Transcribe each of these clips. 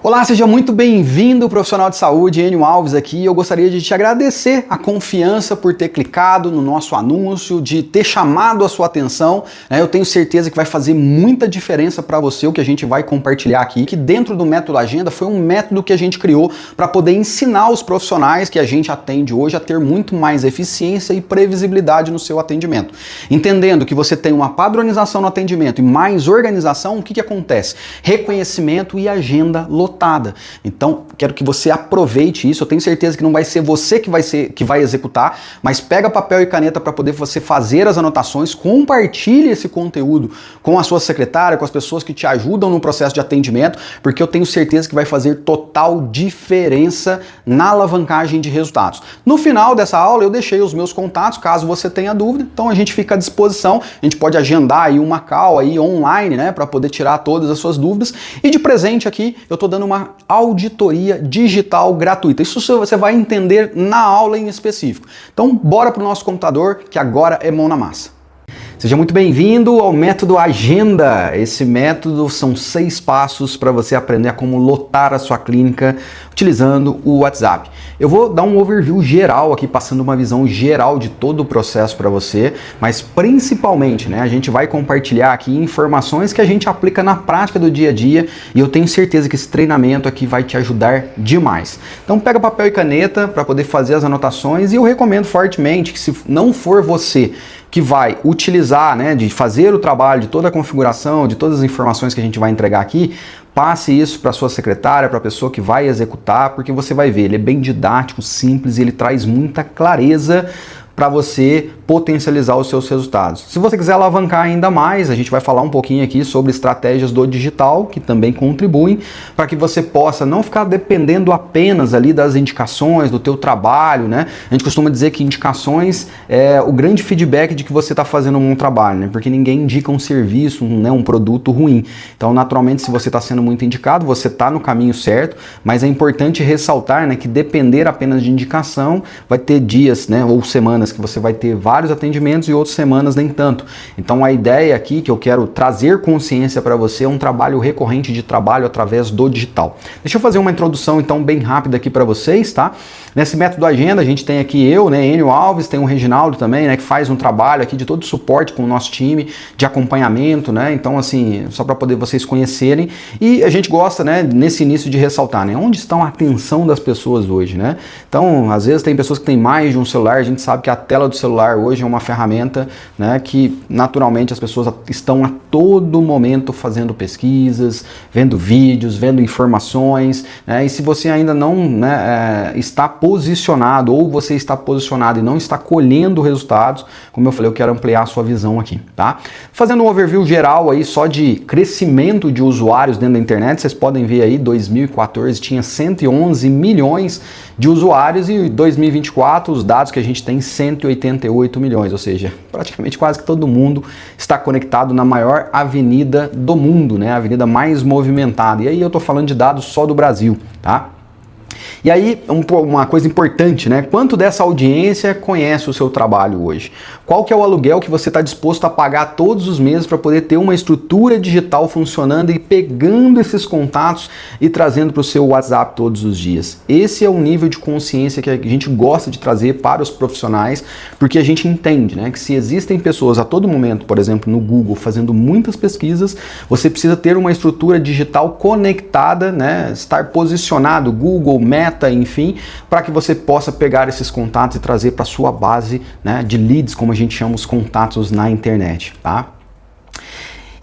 Olá, seja muito bem-vindo, profissional de saúde, Enio Alves aqui. Eu gostaria de te agradecer a confiança por ter clicado no nosso anúncio, de ter chamado a sua atenção. Eu tenho certeza que vai fazer muita diferença para você o que a gente vai compartilhar aqui, que dentro do método Agenda foi um método que a gente criou para poder ensinar os profissionais que a gente atende hoje a ter muito mais eficiência e previsibilidade no seu atendimento. Entendendo que você tem uma padronização no atendimento e mais organização, o que acontece? Reconhecimento e agenda lotada. Então, quero que você aproveite isso. Eu tenho certeza que não vai ser você que vai executar, mas pega papel e caneta para poder você fazer as anotações, compartilhe esse conteúdo com a sua secretária, com as pessoas que te ajudam no processo de atendimento, porque eu tenho certeza que vai fazer total diferença na alavancagem de resultados. No final dessa aula, eu deixei os meus contatos, caso você tenha dúvida, então a gente fica à disposição, a gente pode agendar aí uma call aí online, né, para poder tirar todas as suas dúvidas. E de presente aqui, eu tô dando uma auditoria digital gratuita. Isso você vai entender na aula em específico. Então, bora pro nosso computador, que agora é mão na massa. Seja muito bem-vindo ao método Agenda. Esse método são 6 passos para você aprender a como lotar a sua clínica utilizando o WhatsApp. Eu vou dar um overview geral aqui, passando uma visão geral de todo o processo para você, mas principalmente, a gente vai compartilhar aqui informações que a gente aplica na prática do dia a dia e eu tenho certeza que esse treinamento aqui vai te ajudar demais. Então pega papel e caneta para poder fazer as anotações e eu recomendo fortemente que, se não for você que vai utilizar, de fazer o trabalho de toda a configuração, de todas as informações que a gente vai entregar aqui, passe isso para sua secretária, para a pessoa que vai executar, porque você vai ver, ele é bem didático, simples e ele traz muita clareza para você potencializar os seus resultados. Se você quiser alavancar ainda mais, a gente vai falar um pouquinho aqui sobre estratégias do digital, que também contribuem para que você possa não ficar dependendo apenas ali das indicações, do teu trabalho, A gente costuma dizer que indicações é o grande feedback de que você está fazendo um bom trabalho, Porque ninguém indica um serviço, um produto ruim. Então, naturalmente, se você está sendo muito indicado, você está no caminho certo, mas é importante ressaltar, que depender apenas de indicação, vai ter dias, ou semanas que você vai ter vários atendimentos e outras semanas nem tanto. Então a ideia aqui que eu quero trazer consciência para você é um trabalho recorrente de trabalho através do digital. Deixa eu fazer uma introdução então bem rápida aqui para vocês, tá? Nesse método Agenda a gente tem aqui eu, Enio Alves, tem o Reginaldo também, que faz um trabalho aqui de todo o suporte com o nosso time, de acompanhamento, Então assim, só para poder vocês conhecerem, e a gente gosta, nesse início de ressaltar, onde está a atenção das pessoas hoje, Então, às vezes tem pessoas que têm mais de um celular, a gente sabe que a tela do celular hoje é uma ferramenta, que naturalmente as pessoas estão a todo momento fazendo pesquisas, vendo vídeos, vendo informações, E se você ainda não está posicionado, ou você está posicionado e não está colhendo resultados, como eu falei, eu quero ampliar a sua visão aqui, tá? Fazendo um overview geral aí só de crescimento de usuários dentro da internet, vocês podem ver aí, 2014 tinha 111 milhões de usuários e em 2024 os dados que a gente tem 188 milhões, ou seja, praticamente quase que todo mundo está conectado na maior avenida do mundo, A avenida mais movimentada. E aí eu tô falando de dados só do Brasil, tá? E aí, uma coisa importante, Quanto dessa audiência conhece o seu trabalho hoje? Qual que é o aluguel que você está disposto a pagar todos os meses para poder ter uma estrutura digital funcionando e pegando esses contatos e trazendo para o seu WhatsApp todos os dias? Esse é o nível de consciência que a gente gosta de trazer para os profissionais, porque a gente entende, que se existem pessoas a todo momento, por exemplo, no Google, fazendo muitas pesquisas, você precisa ter uma estrutura digital conectada, estar posicionado, Google, Meta, enfim, para que você possa pegar esses contatos e trazer para sua base, de leads, como a gente chama os contatos na internet, tá?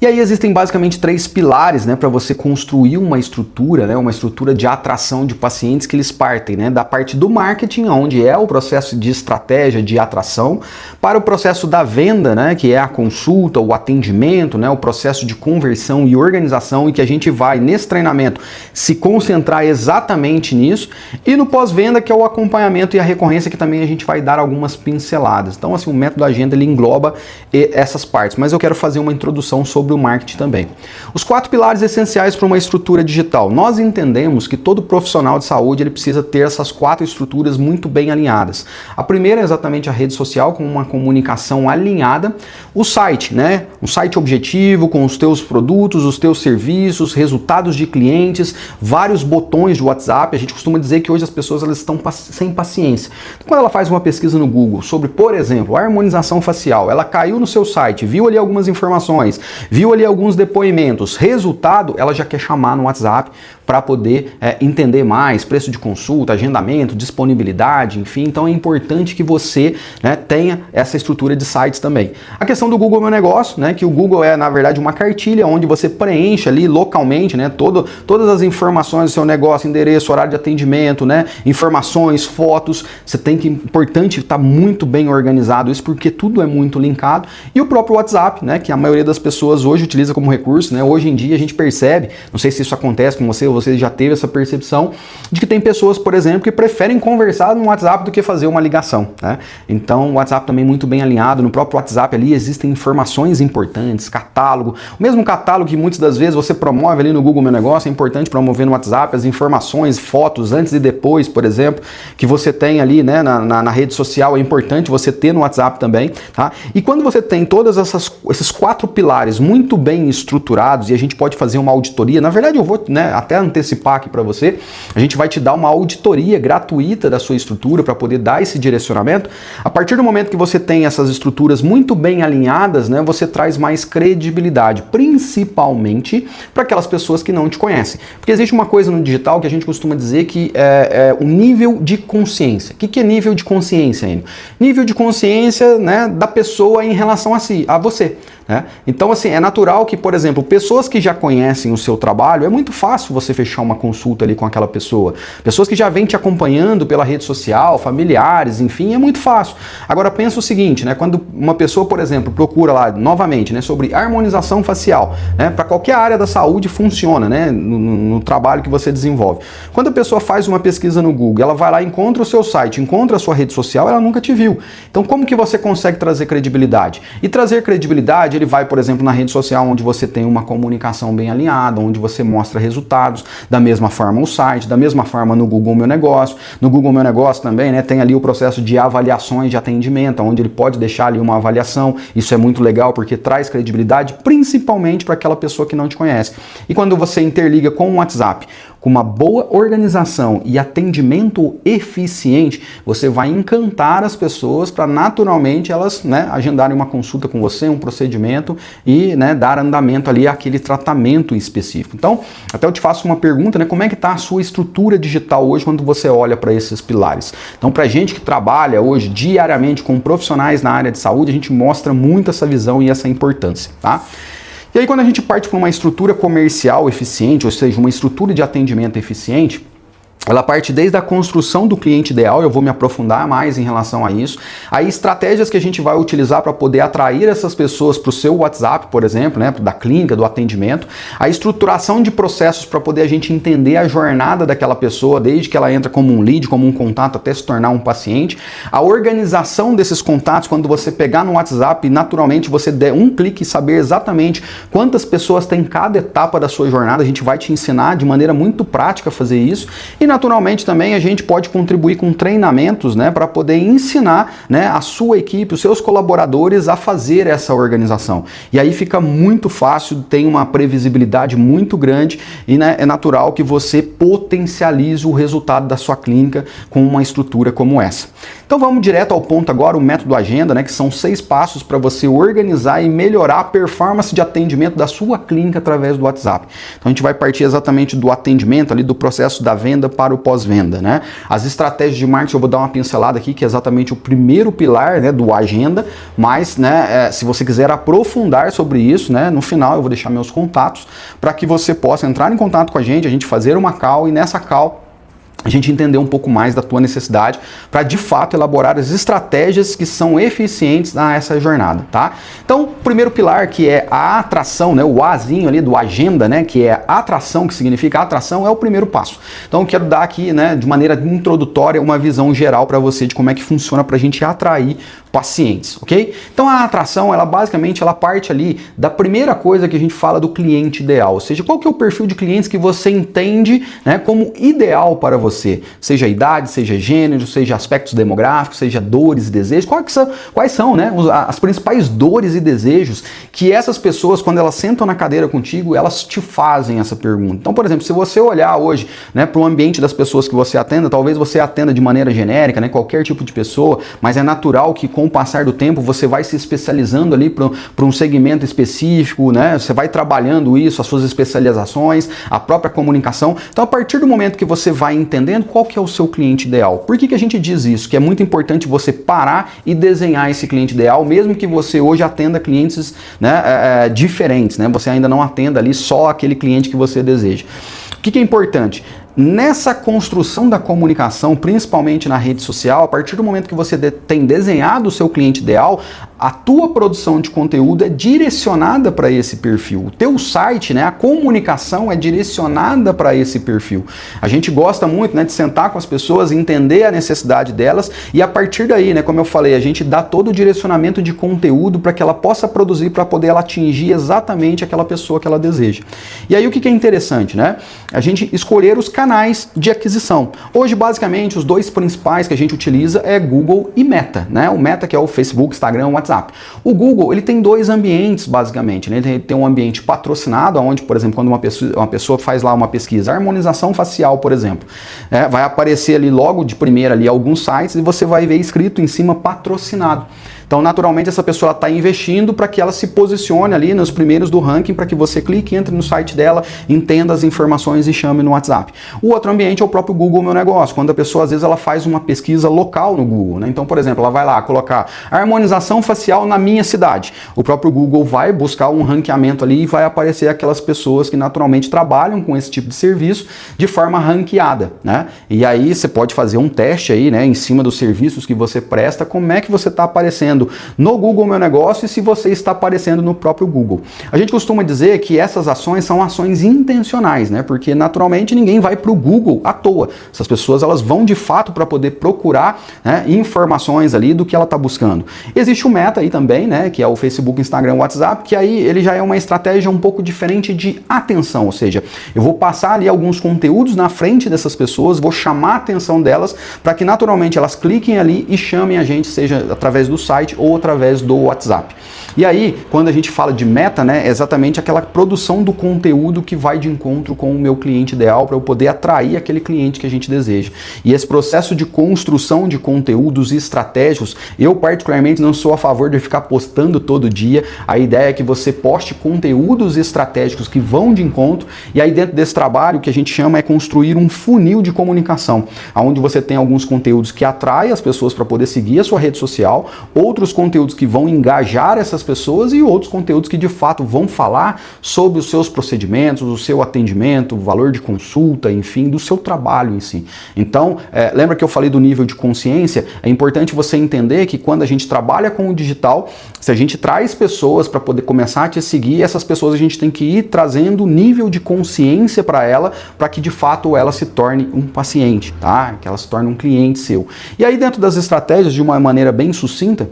E aí existem basicamente 3 pilares, para você construir uma estrutura, uma estrutura de atração de pacientes que eles partem, da parte do marketing, onde é o processo de estratégia de atração, para o processo da venda, que é a consulta, o atendimento, o processo de conversão e organização, e que a gente vai, nesse treinamento, se concentrar exatamente nisso, e no pós-venda, que é o acompanhamento e a recorrência, que também a gente vai dar algumas pinceladas. Então, assim, o método Agenda, ele engloba essas partes, mas eu quero fazer uma introdução sobre sobre o marketing também. Os 4 pilares essenciais para uma estrutura digital. Nós entendemos que todo profissional de saúde ele precisa ter essas 4 estruturas muito bem alinhadas. A primeira é exatamente a rede social, com uma comunicação alinhada. O site, né? Um site objetivo, com os teus produtos, os teus serviços, resultados de clientes, vários botões de WhatsApp. A gente costuma dizer que hoje as pessoas elas estão sem paciência. Quando ela faz uma pesquisa no Google sobre, por exemplo, harmonização facial, ela caiu no seu site, viu ali algumas informações, viu ali alguns depoimentos, resultado, ela já quer chamar no WhatsApp para poder entender mais, preço de consulta, agendamento, disponibilidade, enfim. Então é importante que você tenha essa estrutura de sites também. A questão do Google Meu Negócio, que o Google é na verdade uma cartilha onde você preenche ali localmente, todas as informações do seu negócio, endereço, horário de atendimento, informações, fotos. Você tem que, importante estar muito bem organizado isso, porque tudo é muito linkado. E o próprio WhatsApp, que a maioria das pessoas hoje utiliza como recurso, hoje em dia a gente percebe, não sei se isso acontece com você, ou você já teve essa percepção de que tem pessoas, por exemplo, que preferem conversar no WhatsApp do que fazer uma ligação, Então o WhatsApp também muito bem alinhado. No próprio WhatsApp ali existem informações importantes, catálogo, o mesmo catálogo que muitas das vezes você promove ali no Google Meu Negócio, é importante promover no WhatsApp as informações, fotos antes e depois, por exemplo, que você tem ali na rede social, é importante você ter no WhatsApp também, tá? E quando você tem todos esses 4 pilares muito bem estruturados, e a gente pode fazer uma auditoria, na verdade eu vou até antecipar aqui para você, a gente vai te dar uma auditoria gratuita da sua estrutura para poder dar esse direcionamento. A partir do momento que você tem essas estruturas muito bem alinhadas, você traz mais credibilidade, principalmente para aquelas pessoas que não te conhecem. Porque existe uma coisa no digital que a gente costuma dizer que é o nível de consciência. O que é nível de consciência, Enio? Nível de consciência da pessoa em relação a você. Então, assim, é natural que, por exemplo, pessoas que já conhecem o seu trabalho, é muito fácil você fechar uma consulta ali com aquela pessoa. Pessoas que já vêm te acompanhando pela rede social, familiares, enfim, é muito fácil. Agora, pensa o seguinte, quando uma pessoa, por exemplo, procura lá, novamente, sobre harmonização facial, para qualquer área da saúde funciona, no trabalho que você desenvolve. Quando a pessoa faz uma pesquisa no Google, ela vai lá, encontra o seu site, encontra a sua rede social, ela nunca te viu. Então, como que você consegue trazer credibilidade? E trazer credibilidade, ele vai, por exemplo, na rede social onde você tem uma comunicação bem alinhada, onde você mostra resultados, da mesma forma o site, da mesma forma no Google Meu Negócio. No Google Meu Negócio também, tem ali o processo de avaliações de atendimento, onde ele pode deixar ali uma avaliação. Isso é muito legal porque traz credibilidade, principalmente para aquela pessoa que não te conhece. E quando você interliga com o WhatsApp, com uma boa organização e atendimento eficiente, você vai encantar as pessoas para naturalmente elas agendarem uma consulta com você, um procedimento e dar andamento ali àquele tratamento específico. Então, até eu te faço uma pergunta, como é que está a sua estrutura digital hoje quando você olha para esses pilares? Então, para a gente que trabalha hoje diariamente com profissionais na área de saúde, a gente mostra muito essa visão e essa importância, tá? E aí quando a gente parte para uma estrutura comercial eficiente, ou seja, uma estrutura de atendimento eficiente, ela parte desde a construção do cliente ideal, eu vou me aprofundar mais em relação a isso. Aí estratégias que a gente vai utilizar para poder atrair essas pessoas para o seu WhatsApp, por exemplo, da clínica, do atendimento. A estruturação de processos para poder a gente entender a jornada daquela pessoa, desde que ela entra como um lead, como um contato, até se tornar um paciente. A organização desses contatos, quando você pegar no WhatsApp, naturalmente você der um clique e saber exatamente quantas pessoas tem cada etapa da sua jornada. A gente vai te ensinar de maneira muito prática a fazer isso. E naturalmente também a gente pode contribuir com treinamentos para poder ensinar a sua equipe, os seus colaboradores a fazer essa organização. E aí fica muito fácil, tem uma previsibilidade muito grande e é natural que você potencialize o resultado da sua clínica com uma estrutura como essa. Então vamos direto ao ponto agora, o método agenda, que são 6 passos para você organizar e melhorar a performance de atendimento da sua clínica através do WhatsApp. Então a gente vai partir exatamente do atendimento, ali do processo da venda para o pós-venda, As estratégias de marketing eu vou dar uma pincelada aqui, que é exatamente o primeiro pilar, do agenda, mas, se você quiser aprofundar sobre isso, no final eu vou deixar meus contatos para que você possa entrar em contato com a gente fazer uma call e nessa call a gente entender um pouco mais da tua necessidade para de fato elaborar as estratégias que são eficientes nessa jornada, tá? Então, o primeiro pilar, que é a atração, né, o Azinho ali do agenda, né, que é a atração, que significa atração, é o primeiro passo. Então, eu quero dar aqui, né, de maneira introdutória, uma visão geral para você de como é que funciona para a gente atrair pacientes, ok? Então a atração, ela basicamente, ela parte ali da primeira coisa que a gente fala do cliente ideal, ou seja, qual que é o perfil de clientes que você entende, né, como ideal para você, seja idade, seja gênero, seja aspectos demográficos, seja dores e desejos, quais são, né, as principais dores e desejos que essas pessoas, quando elas sentam na cadeira contigo, elas te fazem essa pergunta. Então, por exemplo, se você olhar hoje, né, para o ambiente das pessoas que você atenda, talvez você atenda de maneira genérica, né, qualquer tipo de pessoa, mas é natural que com o passar do tempo você vai se especializando ali para um segmento específico, né? Você vai trabalhando isso, as suas especializações, a própria comunicação. Então, a partir do momento que você vai entendendo qual que é o seu cliente ideal, por que a gente diz isso? Que é muito importante você parar e desenhar esse cliente ideal, mesmo que você hoje atenda clientes, né, diferentes, né? Você ainda não atenda ali só aquele cliente que você deseja. O que é importante? Nessa construção da comunicação, principalmente na rede social, a partir do momento que você tem desenhado o seu cliente ideal, a tua produção de conteúdo é direcionada para esse perfil. O teu site, né, a comunicação é direcionada para esse perfil. A gente gosta muito, né, de sentar com as pessoas, entender a necessidade delas e a partir daí, né, como eu falei, a gente dá todo o direcionamento de conteúdo para que ela possa produzir, para poder ela atingir exatamente aquela pessoa que ela deseja. E aí o que é interessante, né? A gente escolher os canais de aquisição. Hoje, basicamente, os dois principais que a gente utiliza é Google e Meta, né? O Meta, que é o Facebook, Instagram, WhatsApp. O Google, ele tem dois ambientes, basicamente, né? Ele tem um ambiente patrocinado, onde, por exemplo, quando uma pessoa faz lá uma pesquisa, harmonização facial, por exemplo, vai aparecer ali logo de primeira ali alguns sites e você vai ver escrito em cima patrocinado. Então, naturalmente, essa pessoa está investindo para que ela se posicione ali nos primeiros do ranking, para que você clique, entre no site dela, entenda as informações e chame no WhatsApp. O outro ambiente é o próprio Google Meu Negócio, quando a pessoa, às vezes, ela faz uma pesquisa local no Google, né? Então, por exemplo, ela vai lá colocar harmonização facial na minha cidade. O próprio Google vai buscar um ranqueamento ali e vai aparecer aquelas pessoas que naturalmente trabalham com esse tipo de serviço de forma ranqueada, né? E aí você pode fazer um teste aí, né, em cima dos serviços que você presta, como é que você está aparecendo no Google Meu Negócio e se você está aparecendo no próprio Google. A gente costuma dizer que essas ações são ações intencionais, né? Porque naturalmente ninguém vai para o Google à toa. Essas pessoas, elas vão de fato para poder procurar, né, informações ali do que ela está buscando. Existe o Meta aí também, né, que é o Facebook, Instagram, WhatsApp, que aí ele já é uma estratégia um pouco diferente de atenção, ou seja, eu vou passar ali alguns conteúdos na frente dessas pessoas, vou chamar a atenção delas para que naturalmente elas cliquem ali e chamem a gente, seja através do site ou através do WhatsApp. E aí, quando a gente fala de meta, né, é exatamente aquela produção do conteúdo que vai de encontro com o meu cliente ideal para eu poder atrair aquele cliente que a gente deseja. E esse processo de construção de conteúdos estratégicos, eu particularmente não sou a favor de ficar postando todo dia. A ideia é que você poste conteúdos estratégicos que vão de encontro e aí dentro desse trabalho o que a gente chama é construir um funil de comunicação, onde você tem alguns conteúdos que atraem as pessoas para poder seguir a sua rede social, outros conteúdos que vão engajar essas pessoas e outros conteúdos que de fato vão falar sobre os seus procedimentos, o seu atendimento, o valor de consulta, enfim, do seu trabalho em si. Então, lembra que eu falei do nível de consciência? É importante você entender que quando a gente trabalha com o digital, se a gente traz pessoas para poder começar a te seguir, essas pessoas a gente tem que ir trazendo nível de consciência para ela, para que de fato ela se torne um paciente, tá? Que ela se torne um cliente seu. E aí dentro das estratégias, de uma maneira bem sucinta,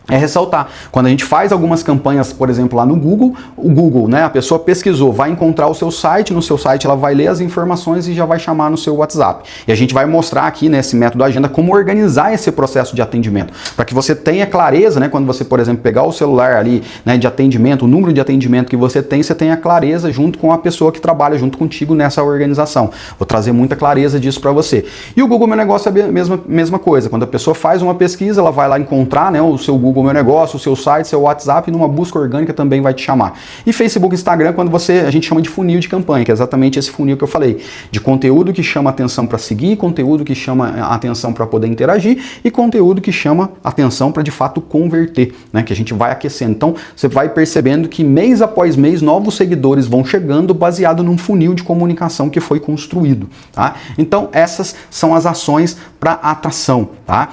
é ressaltar, quando a gente faz algumas campanhas, por exemplo, lá no Google, o Google, né, a pessoa pesquisou, vai encontrar o seu site, no seu site ela vai ler as informações e já vai chamar no seu WhatsApp. E a gente vai mostrar aqui nesse método agenda como organizar esse processo de atendimento, para que você tenha clareza, né, quando você, por exemplo, pegar o celular ali, né, de atendimento, o número de atendimento que você tenha clareza junto com a pessoa que trabalha junto contigo nessa organização. Vou trazer muita clareza disso para você. E o Google Meu Negócio é a mesma coisa, quando a pessoa faz uma pesquisa, ela vai lá encontrar, né, o seu Google Google Meu Negócio, o seu site, seu WhatsApp, numa busca orgânica também vai te chamar. E Facebook e Instagram, quando a gente chama de funil de campanha, que é exatamente esse funil que eu falei, de conteúdo que chama atenção para seguir, conteúdo que chama atenção para poder interagir e conteúdo que chama atenção para de fato converter, né? Que a gente vai aquecendo. Então, você vai percebendo que mês após mês novos seguidores vão chegando baseado num funil de comunicação que foi construído, tá? Então, essas são as ações para atração, tá?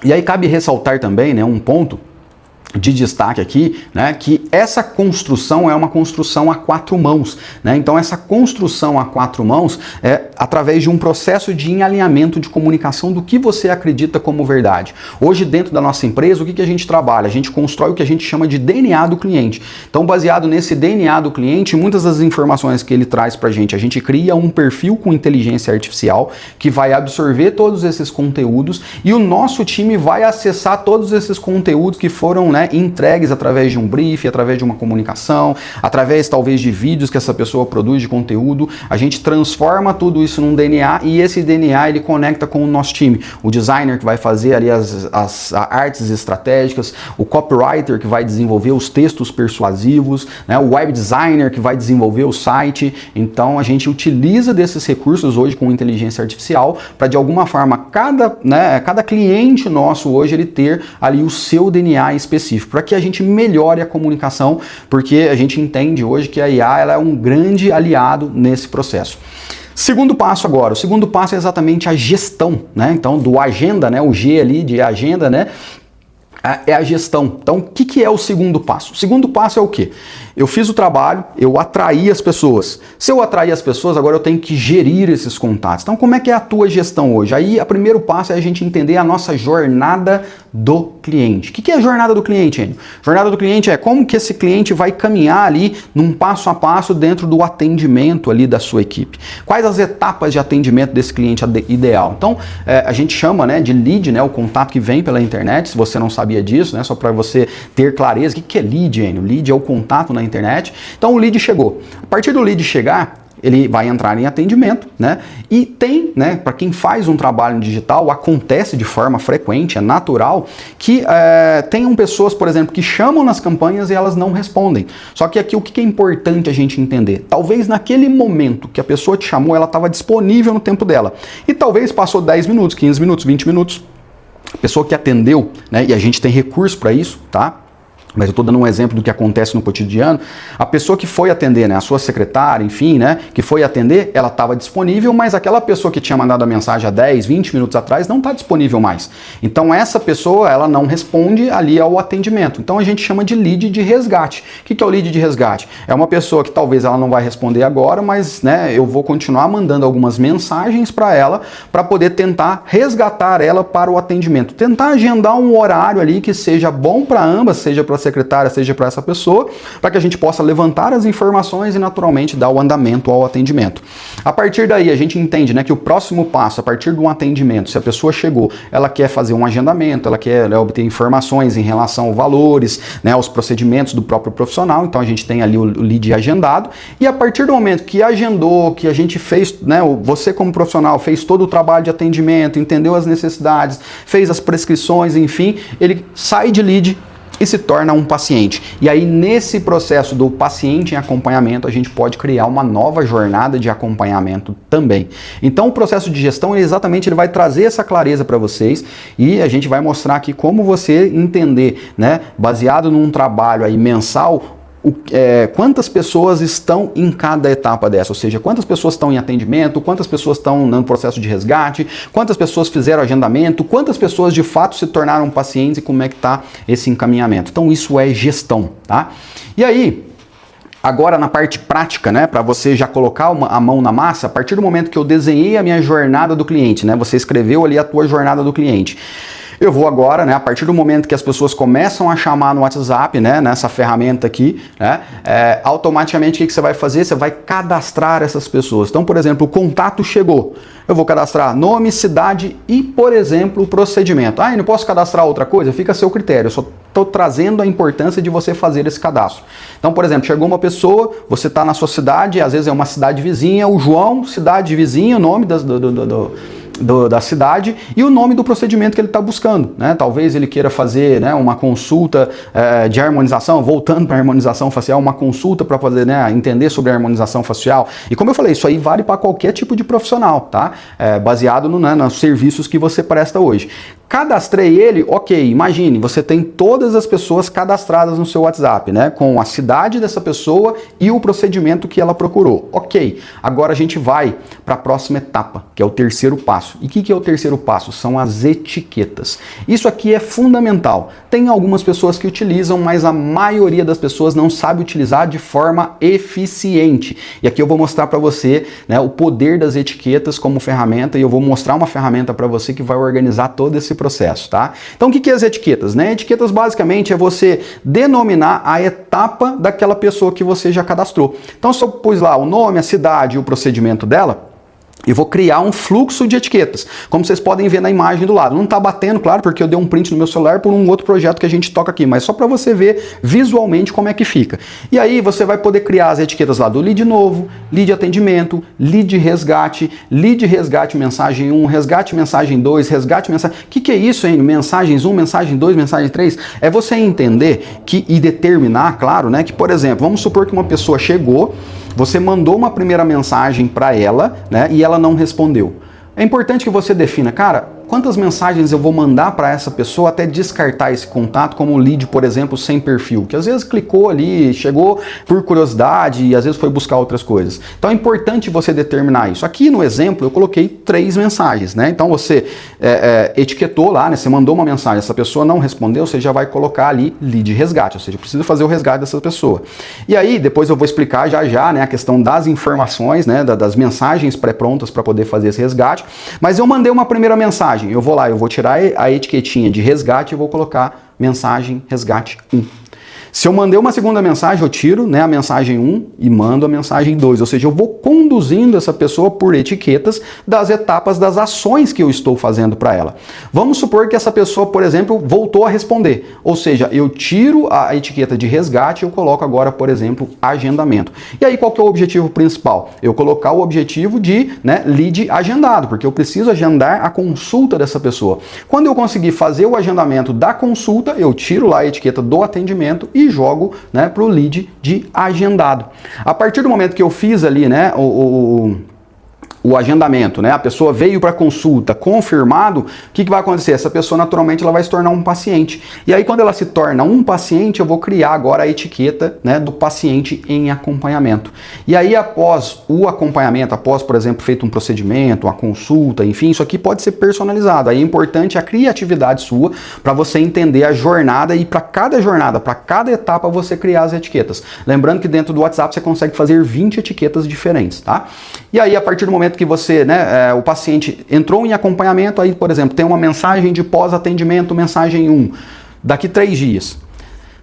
E aí cabe ressaltar também, né, um ponto de destaque aqui, né, que essa construção é uma construção a 4 mãos, né? Então essa construção a 4 mãos é através de um processo de alinhamento de comunicação do que você acredita como verdade. Hoje dentro da nossa empresa, o que a gente trabalha? A gente constrói o que a gente chama de DNA do cliente. Então baseado nesse DNA do cliente, muitas das informações que ele traz pra gente cria um perfil com inteligência artificial que vai absorver todos esses conteúdos e o nosso time vai acessar todos esses conteúdos que foram, né, entregues através de um brief, através de uma comunicação, através talvez de vídeos que essa pessoa produz de conteúdo. A gente transforma tudo isso num DNA e esse DNA ele conecta com o nosso time. O designer que vai fazer ali as artes estratégicas, o copywriter que vai desenvolver os textos persuasivos, né, o web designer que vai desenvolver o site. Então a gente utiliza desses recursos hoje com inteligência artificial para de alguma forma cada cliente nosso hoje ele ter ali o seu DNA específico, para que a gente melhore a comunicação, porque a gente entende hoje que a IA ela é um grande aliado nesse processo. Segundo passo agora, o segundo passo é exatamente a gestão, né? Então do agenda, né? O G ali de agenda, né? É a gestão. Então, o que é o segundo passo? O segundo passo é o quê? Eu fiz o trabalho, eu atraí as pessoas. Se eu atrair as pessoas, agora eu tenho que gerir esses contatos. Então, como é que é a tua gestão hoje? Aí, o primeiro passo é a gente entender a nossa jornada do cliente. O que é a jornada do cliente, Enio? Jornada do cliente é como que esse cliente vai caminhar ali num passo a passo dentro do atendimento ali da sua equipe. Quais as etapas de atendimento desse cliente ideal? Então, a gente chama, né, de lead, né, o contato que vem pela internet, se você não sabia disso, né, só para você ter clareza. O que é lead, Enio? Lead é o contato na internet. Então, o lead chegou. A partir do lead chegar, ele vai entrar em atendimento, né? E tem, né, para quem faz um trabalho digital, acontece de forma frequente, é natural, que tenham pessoas, por exemplo, que chamam nas campanhas e elas não respondem. Só que aqui o que é importante a gente entender? Talvez naquele momento que a pessoa te chamou, ela estava disponível no tempo dela. E talvez passou 10 minutos, 15 minutos, 20 minutos. A pessoa que atendeu, né, e a gente tem recurso para isso, tá? Mas eu estou dando um exemplo do que acontece no cotidiano. A pessoa que foi atender, né, a sua secretária, enfim, né, que foi atender, ela estava disponível, mas aquela pessoa que tinha mandado a mensagem há 10, 20 minutos atrás não está disponível mais. Então essa pessoa, ela não responde ali ao atendimento. Então a gente chama de lead de resgate. O que é o lead de resgate? É uma pessoa que talvez ela não vai responder agora, mas, né, eu vou continuar mandando algumas mensagens para ela para poder tentar resgatar ela para o atendimento. Tentar agendar um horário ali que seja bom para ambas, seja para secretária, seja para essa pessoa, para que a gente possa levantar as informações e naturalmente dar o andamento ao atendimento. A partir daí a gente entende, né, que o próximo passo, a partir de um atendimento, se a pessoa chegou, ela quer fazer um agendamento, ela quer, né, obter informações em relação aos valores, né, aos procedimentos do próprio profissional, então a gente tem ali o lead agendado, e a partir do momento que agendou, que a gente fez, né, você como profissional fez todo o trabalho de atendimento, entendeu as necessidades, fez as prescrições, enfim, ele sai de lead e se torna um paciente. E aí nesse processo do paciente em acompanhamento, a gente pode criar uma nova jornada de acompanhamento também. Então o processo de gestão, ele vai trazer essa clareza para vocês e a gente vai mostrar aqui como você entender, né, baseado num trabalho aí mensal, quantas pessoas estão em cada etapa dessa, ou seja, quantas pessoas estão em atendimento, quantas pessoas estão no processo de resgate, quantas pessoas fizeram agendamento, quantas pessoas de fato se tornaram pacientes e como é que está esse encaminhamento. Então isso é gestão, tá? E aí, agora na parte prática, né, para você já colocar a mão na massa, a partir do momento que eu desenhei a minha jornada do cliente, né, você escreveu ali a tua jornada do cliente. Eu vou agora, né, a partir do momento que as pessoas começam a chamar no WhatsApp, né, nessa ferramenta aqui, né, automaticamente o que você vai fazer? Você vai cadastrar essas pessoas. Então, por exemplo, o contato chegou. Eu vou cadastrar nome, cidade e, por exemplo, o procedimento. Ah, eu não posso cadastrar outra coisa? Fica a seu critério. Eu só estou trazendo a importância de você fazer esse cadastro. Então, por exemplo, chegou uma pessoa, você está na sua cidade, às vezes é uma cidade vizinha, o João, cidade vizinha, o nome da cidade e o nome do procedimento que ele está buscando, né? Talvez ele queira fazer, né, uma consulta de harmonização, voltando para a harmonização facial, uma consulta para poder, né, entender sobre a harmonização facial. E como eu falei, isso aí vale para qualquer tipo de profissional, tá? Baseado nos serviços que você presta hoje. Cadastrei ele, ok, imagine, você tem todas as pessoas cadastradas no seu WhatsApp, né, com a cidade dessa pessoa e o procedimento que ela procurou. Ok, agora a gente vai para a próxima etapa, que é o terceiro passo. E o que é o terceiro passo? São as etiquetas. Isso aqui é fundamental. Tem algumas pessoas que utilizam, mas a maioria das pessoas não sabe utilizar de forma eficiente. E aqui eu vou mostrar para você, né, o poder das etiquetas como ferramenta, e eu vou mostrar uma ferramenta para você que vai organizar todo esse processo, tá? Então o que é as etiquetas, né? Etiquetas basicamente é você denominar a etapa daquela pessoa que você já cadastrou. Então se eu pus lá o nome, a cidade e o procedimento dela, eu vou criar um fluxo de etiquetas, como vocês podem ver na imagem do lado. Não está batendo, claro, porque eu dei um print no meu celular por um outro projeto que a gente toca aqui, mas só para você ver visualmente como é que fica. E aí você vai poder criar as etiquetas lá do lead novo, lead atendimento, lead resgate mensagem 1, resgate mensagem 2, resgate mensagem... O que é isso, hein? Mensagens 1, mensagem 2, mensagem 3? É você entender e determinar, claro, né, que, por exemplo, vamos supor que uma pessoa chegou, você mandou uma primeira mensagem para ela, né, e ela não respondeu. É importante que você defina, cara, quantas mensagens eu vou mandar para essa pessoa até descartar esse contato, como lead, por exemplo, sem perfil, que às vezes clicou ali, chegou por curiosidade e às vezes foi buscar outras coisas. Então é importante você determinar isso. Aqui no exemplo eu coloquei 3 mensagens, né? Então você etiquetou lá, né? Você mandou uma mensagem, essa pessoa não respondeu, você já vai colocar ali lead resgate, ou seja, precisa fazer o resgate dessa pessoa. E aí depois eu vou explicar já, né, a questão das informações, né, das mensagens pré-prontas para poder fazer esse resgate. Mas eu mandei uma primeira mensagem, eu vou lá, eu vou tirar a etiquetinha de resgate e vou colocar mensagem resgate 1. Se eu mandei uma segunda mensagem, eu tiro, né, a mensagem 1 e mando a mensagem 2. Ou seja, eu vou conduzindo essa pessoa por etiquetas das etapas das ações que eu estou fazendo para ela. Vamos supor que essa pessoa, por exemplo, voltou a responder. Ou seja, eu tiro a etiqueta de resgate e eu coloco agora, por exemplo, agendamento. E aí qual que é o objetivo principal? Eu colocar o objetivo de, né, lead agendado, porque eu preciso agendar a consulta dessa pessoa. Quando eu conseguir fazer o agendamento da consulta, eu tiro lá a etiqueta do atendimento e jogo, né, para o lead de agendado. A partir do momento que eu fiz ali, né, o agendamento, né? A pessoa veio para consulta, confirmado, o que vai acontecer? Essa pessoa naturalmente ela vai se tornar um paciente. E aí quando ela se torna um paciente, eu vou criar agora a etiqueta, né, do paciente em acompanhamento. E aí após o acompanhamento, após, por exemplo, feito um procedimento, uma consulta, enfim, isso aqui pode ser personalizado. Aí é importante a criatividade sua para você entender a jornada e para cada jornada, para cada etapa você criar as etiquetas. Lembrando que dentro do WhatsApp você consegue fazer 20 etiquetas diferentes, tá? E aí a partir do momento que você, né, o paciente entrou em acompanhamento, aí, por exemplo, tem uma mensagem de pós-atendimento, mensagem 1, daqui 3 dias.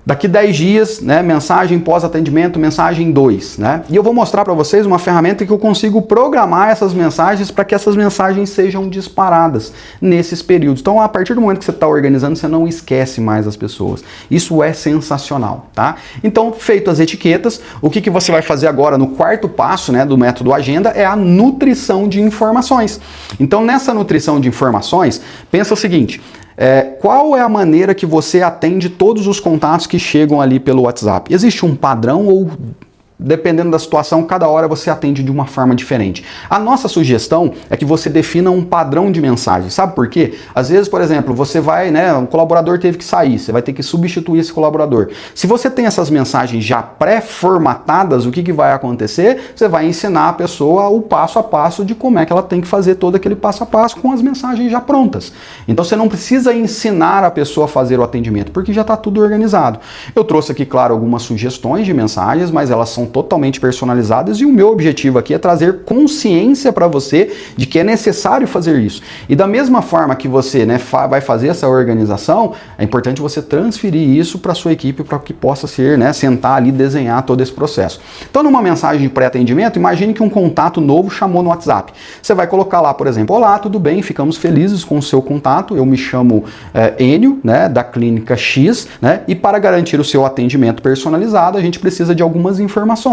Daqui 10 dias, né, mensagem pós-atendimento, mensagem 2, né? E eu vou mostrar para vocês uma ferramenta que eu consigo programar essas mensagens para que essas mensagens sejam disparadas nesses períodos. Então, a partir do momento que você está organizando, você não esquece mais as pessoas. Isso é sensacional, tá? Então, feito as etiquetas, o que você vai fazer agora no quarto passo, né, do método Agenda é a nutrição de informações. Então, nessa nutrição de informações, pensa o seguinte... qual é a maneira que você atende todos os contatos que chegam ali pelo WhatsApp? Existe um padrão ou, dependendo da situação, cada hora você atende de uma forma diferente? A nossa sugestão é que você defina um padrão de mensagem. Sabe por quê? Às vezes, por exemplo, você vai, né, um colaborador teve que sair, você vai ter que substituir esse colaborador. Se você tem essas mensagens já pré-formatadas, o que vai acontecer? Você vai ensinar a pessoa o passo a passo de como é que ela tem que fazer todo aquele passo a passo com as mensagens já prontas. Então você não precisa ensinar a pessoa a fazer o atendimento, porque já está tudo organizado. Eu trouxe aqui, claro, algumas sugestões de mensagens, mas elas são totalmente personalizadas e o meu objetivo aqui é trazer consciência para você de que é necessário fazer isso. E da mesma forma que você, né, vai fazer essa organização, é importante você transferir isso para a sua equipe para que possa ser, né, sentar ali e desenhar todo esse processo. Então, numa mensagem de pré-atendimento, imagine que um contato novo chamou no WhatsApp. Você vai colocar lá, por exemplo, olá, tudo bem? Ficamos felizes com o seu contato. Eu me chamo Enio, né, da clínica X, né, e para garantir o seu atendimento personalizado, a gente precisa de algumas informações.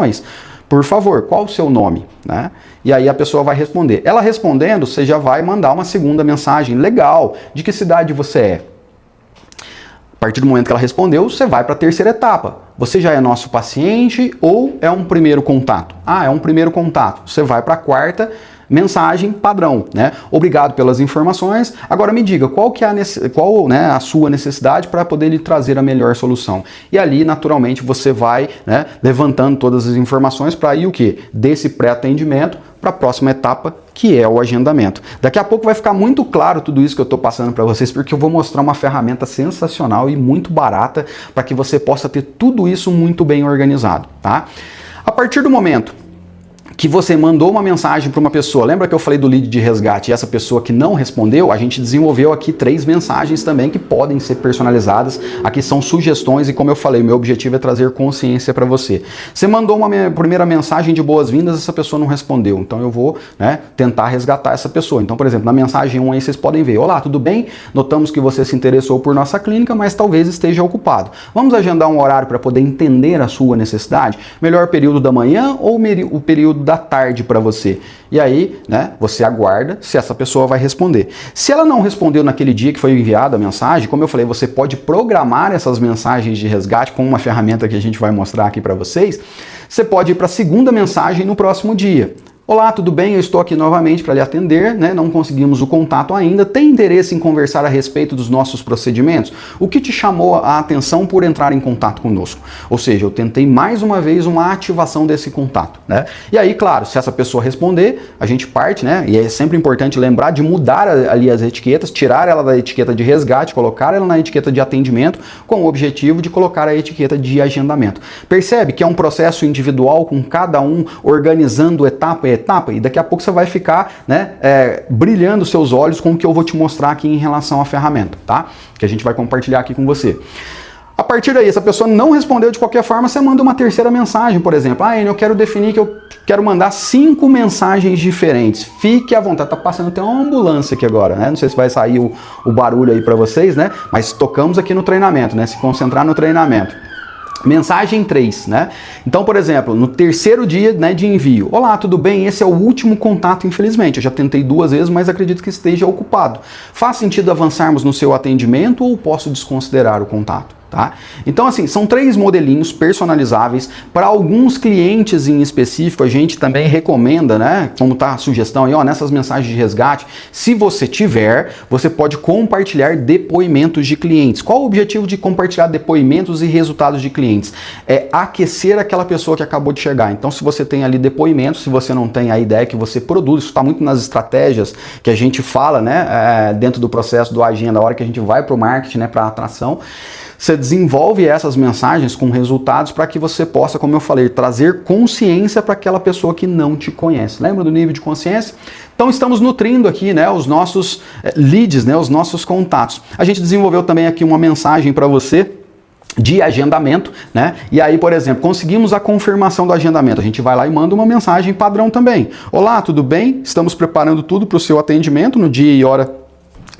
por favor, qual o seu nome? Né? E aí a pessoa vai responder. Ela respondendo, você já vai mandar uma segunda mensagem. Legal, de que cidade você é? A partir do momento que ela respondeu, você vai para a terceira etapa. Você já é nosso paciente ou é um primeiro contato? Ah, é um primeiro contato. Você vai para a quarta mensagem padrão, né? Obrigado pelas informações. Agora me diga, qual que é a sua necessidade para poder lhe trazer a melhor solução? E ali, naturalmente, você vai, né, levantando todas as informações para ir o quê? Desse pré-atendimento para a próxima etapa, que é o agendamento. Daqui a pouco vai ficar muito claro tudo isso que eu estou passando para vocês, porque eu vou mostrar uma ferramenta sensacional e muito barata para que você possa ter tudo isso muito bem organizado, tá? A partir do momento que você mandou uma mensagem para uma pessoa, lembra que eu falei do lead de resgate e essa pessoa que não respondeu, a gente desenvolveu aqui 3 mensagens também que podem ser personalizadas, aqui são sugestões e como eu falei, meu objetivo é trazer consciência para você. Você mandou uma primeira mensagem de boas-vindas, essa pessoa não respondeu, então eu vou, né, tentar resgatar essa pessoa. Então, por exemplo, na mensagem 1 aí vocês podem ver, olá, tudo bem? Notamos que você se interessou por nossa clínica, mas talvez esteja ocupado. Vamos agendar um horário para poder entender a sua necessidade? Melhor período da manhã ou o período da tarde para você? E aí, né, você aguarda se essa pessoa vai responder. Se ela não respondeu naquele dia que foi enviada a mensagem, como eu falei, você pode programar essas mensagens de resgate com uma ferramenta que a gente vai mostrar aqui para vocês. Você pode ir para a segunda mensagem no próximo dia. Olá, tudo bem? Eu estou aqui novamente para lhe atender, né? Não conseguimos o contato ainda. Tem interesse em conversar a respeito dos nossos procedimentos? O que te chamou a atenção por entrar em contato conosco? Ou seja, eu tentei mais uma vez uma ativação desse contato, né? E aí, claro, se essa pessoa responder, a gente parte, né? E é sempre importante lembrar de mudar ali as etiquetas, tirar ela da etiqueta de resgate, colocar ela na etiqueta de atendimento, com o objetivo de colocar a etiqueta de agendamento. Percebe que é um processo individual com cada um organizando etapa a etapa, e daqui a pouco você vai ficar, né, brilhando seus olhos com o que eu vou te mostrar aqui em relação à ferramenta, tá? Que a gente vai compartilhar aqui com você. A partir daí, se a pessoa não respondeu de qualquer forma, você manda uma terceira mensagem, por exemplo. Ah, eu quero definir que eu quero mandar 5 mensagens diferentes. Fique à vontade. Tá passando até uma ambulância aqui agora, né? Não sei se vai sair o barulho aí para vocês, né? Mas tocamos aqui no treinamento, né? Se concentrar no treinamento. Mensagem 3, né? Então, por exemplo, no terceiro dia, né, de envio. Olá, tudo bem? Esse é o último contato, infelizmente. Eu já tentei 2 vezes, mas acredito que esteja ocupado. Faz sentido avançarmos no seu atendimento ou posso desconsiderar o contato? Tá? Então, assim, são 3 modelinhos personalizáveis. Para alguns clientes em específico, a gente também recomenda, né, como tá a sugestão aí, ó, nessas mensagens de resgate, se você tiver, você pode compartilhar depoimentos de clientes. Qual o objetivo de compartilhar depoimentos e resultados de clientes? É aquecer aquela pessoa que acabou de chegar. Então, se você tem ali depoimentos, se você não tem a ideia que você produz, isso está muito nas estratégias que a gente fala, né, dentro do processo do agenda, a hora que a gente vai para o marketing, né, para a atração. Você desenvolve essas mensagens com resultados para que você possa, como eu falei, trazer consciência para aquela pessoa que não te conhece. Lembra do nível de consciência? Então estamos nutrindo aqui, né, os nossos leads, né, os nossos contatos. A gente desenvolveu também aqui uma mensagem para você de agendamento, né? E aí, por exemplo, conseguimos a confirmação do agendamento. A gente vai lá e manda uma mensagem padrão também. Olá, tudo bem? Estamos preparando tudo para o seu atendimento no dia e hora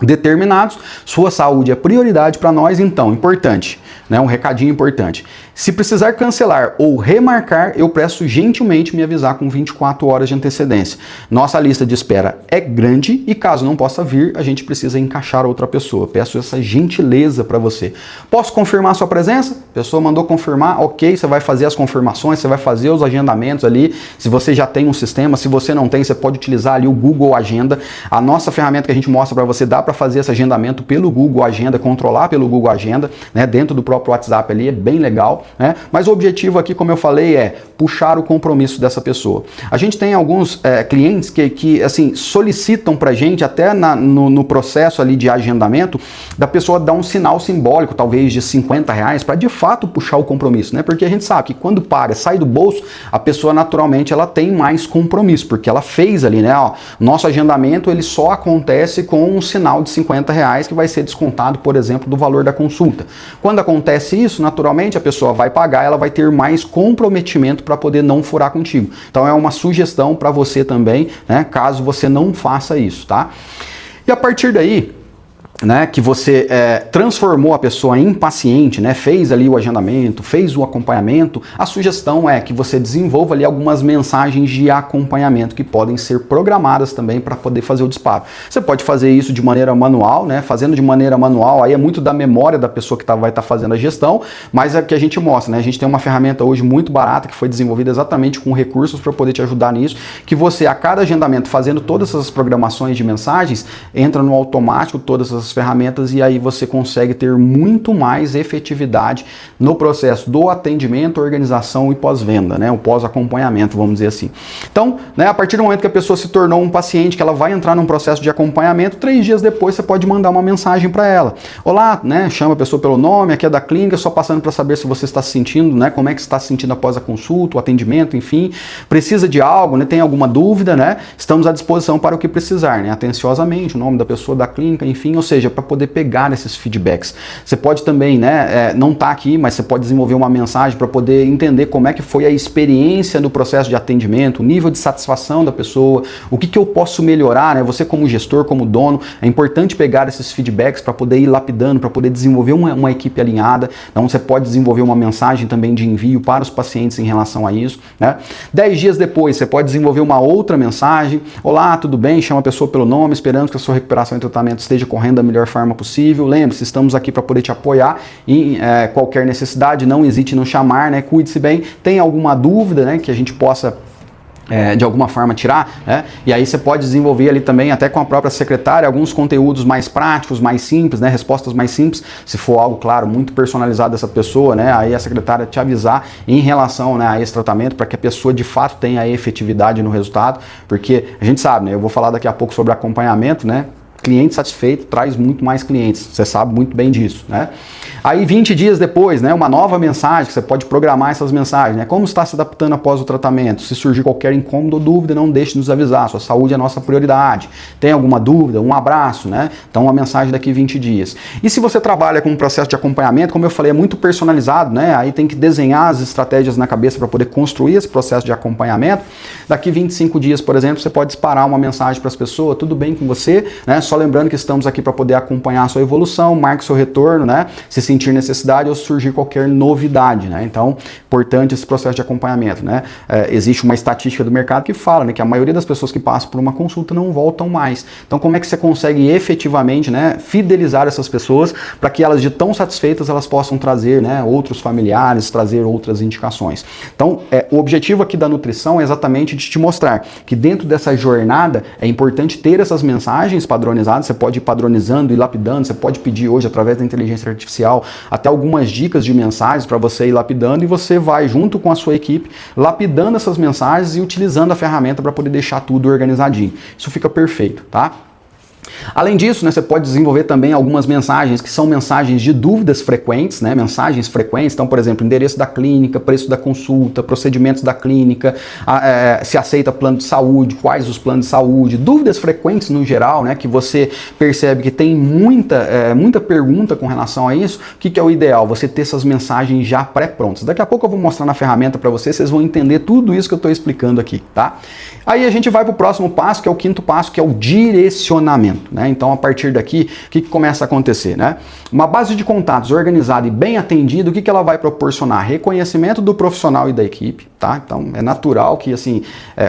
determinados, sua saúde é prioridade para nós, então, importante, né? Um recadinho importante. Se precisar cancelar ou remarcar, eu peço gentilmente me avisar com 24 horas de antecedência. Nossa lista de espera é grande e caso não possa vir, a gente precisa encaixar outra pessoa. Peço essa gentileza para você. Posso confirmar sua presença? A pessoa mandou confirmar, ok, você vai fazer as confirmações, você vai fazer os agendamentos ali. Se você já tem um sistema, se você não tem, você pode utilizar ali o Google Agenda. A nossa ferramenta que a gente mostra para você, dá para fazer esse agendamento pelo Google Agenda, controlar pelo Google Agenda, né, dentro do próprio WhatsApp ali, é bem legal, né? Mas o objetivo aqui, como eu falei, é puxar o compromisso dessa pessoa. A gente tem alguns clientes que assim, solicitam pra gente, até no processo ali de agendamento, da pessoa dar um sinal simbólico, talvez de R$50, para de fato puxar o compromisso, né? Porque a gente sabe que quando paga, sai do bolso, a pessoa naturalmente ela tem mais compromisso, porque ela fez ali, né? Ó, nosso agendamento ele só acontece com um sinal de R$50 que vai ser descontado, por exemplo, do valor da consulta. Quando acontece isso, naturalmente a pessoa vai pagar, ela vai ter mais comprometimento para poder não furar contigo. Então é uma sugestão para você também, né, caso você não faça isso, tá? E a partir daí, né, que você transformou a pessoa em paciente, né, fez ali o agendamento, fez o acompanhamento, a sugestão é que você desenvolva ali algumas mensagens de acompanhamento que podem ser programadas também para poder fazer o disparo. Você pode fazer isso de maneira manual, né, fazendo de maneira manual, aí é muito da memória da pessoa que vai estar fazendo a gestão, mas é o que a gente mostra, né, a gente tem uma ferramenta hoje muito barata que foi desenvolvida exatamente com recursos para poder te ajudar nisso, que você a cada agendamento fazendo todas essas programações de mensagens, entra no automático todas as ferramentas e aí você consegue ter muito mais efetividade no processo do atendimento, organização e pós-venda, né? O pós-acompanhamento, vamos dizer assim. Então, né, a partir do momento que a pessoa se tornou um paciente, que ela vai entrar num processo de acompanhamento, 3 dias depois você pode mandar uma mensagem para ela. Olá, né? Chama a pessoa pelo nome, aqui é da clínica, só passando para saber se você está se sentindo, né? Como é que você está se sentindo após a consulta, o atendimento, enfim. Precisa de algo, né? Tem alguma dúvida, né? Estamos à disposição para o que precisar, né? Atenciosamente, o nome da pessoa, da clínica, enfim, ou seja, para poder pegar esses feedbacks. Você pode também, né, não tá aqui, mas você pode desenvolver uma mensagem para poder entender como é que foi a experiência do processo de atendimento, o nível de satisfação da pessoa, o que eu posso melhorar, né? Você como gestor, como dono, é importante pegar esses feedbacks para poder ir lapidando, para poder desenvolver uma equipe alinhada. Então você pode desenvolver uma mensagem também de envio para os pacientes em relação a isso, né? 10 dias depois você pode desenvolver uma outra mensagem. Olá, tudo bem? Chama a pessoa pelo nome, esperando que a sua recuperação e tratamento esteja correndo da melhor forma possível. Lembre-se, estamos aqui para poder te apoiar em qualquer necessidade, não hesite em nos chamar, né? Cuide-se bem. Tem alguma dúvida, né, que a gente possa de alguma forma tirar, né? E aí você pode desenvolver ali também, até com a própria secretária, alguns conteúdos mais práticos, mais simples, né? Respostas mais simples, se for algo, claro, muito personalizado dessa pessoa, né? Aí a secretária te avisar em relação, né, a esse tratamento, para que a pessoa de fato tenha efetividade no resultado, porque a gente sabe, né? Eu vou falar daqui a pouco sobre acompanhamento, né? Cliente satisfeito traz muito mais clientes, você sabe muito bem disso, né? Aí 20 dias depois, né, uma nova mensagem, que você pode programar essas mensagens, né? Como está se adaptando após o tratamento? Se surgir qualquer incômodo ou dúvida, não deixe de nos avisar, sua saúde é a nossa prioridade. Tem alguma dúvida? Um abraço, né? Então uma mensagem daqui 20 dias. E se você trabalha com um processo de acompanhamento, como eu falei, é muito personalizado, né? Aí tem que desenhar as estratégias na cabeça para poder construir esse processo de acompanhamento. Daqui 25 dias, por exemplo, você pode disparar uma mensagem para as pessoas, tudo bem com você, né? Só lembrando que estamos aqui para poder acompanhar a sua evolução, marque seu retorno, né? Se sentir necessidade ou surgir qualquer novidade, né? Então, importante esse processo de acompanhamento, né? Existe uma estatística do mercado que fala, né, que a maioria das pessoas que passam por uma consulta não voltam mais. Então, como é que você consegue efetivamente, né, fidelizar essas pessoas para que elas, de tão satisfeitas, elas possam trazer, né, outros familiares, trazer outras indicações? Então, o objetivo aqui da nutrição é exatamente de te mostrar que dentro dessa jornada é importante ter essas mensagens padronizadas. Você pode ir padronizando e lapidando, você pode pedir hoje através da inteligência artificial até algumas dicas de mensagens para você ir lapidando, e você vai junto com a sua equipe lapidando essas mensagens e utilizando a ferramenta para poder deixar tudo organizadinho. Isso fica perfeito, tá? Além disso, né, você pode desenvolver também algumas mensagens que são mensagens de dúvidas frequentes, né, mensagens frequentes. Então, por exemplo, endereço da clínica, preço da consulta, procedimentos da clínica, se aceita plano de saúde, quais os planos de saúde, dúvidas frequentes no geral, né, que você percebe que tem muita pergunta com relação a isso. O que é o ideal? Você ter essas mensagens já pré-prontas. Daqui a pouco eu vou mostrar na ferramenta para vocês vão entender tudo isso que eu estou explicando aqui, tá? Aí a gente vai para o próximo passo, que é o quinto passo, que é o direcionamento, né? Então, a partir daqui, o que começa a acontecer, né? Uma base de contatos organizada e bem atendida, o que ela vai proporcionar? Reconhecimento do profissional e da equipe, tá? Então, é natural que, assim,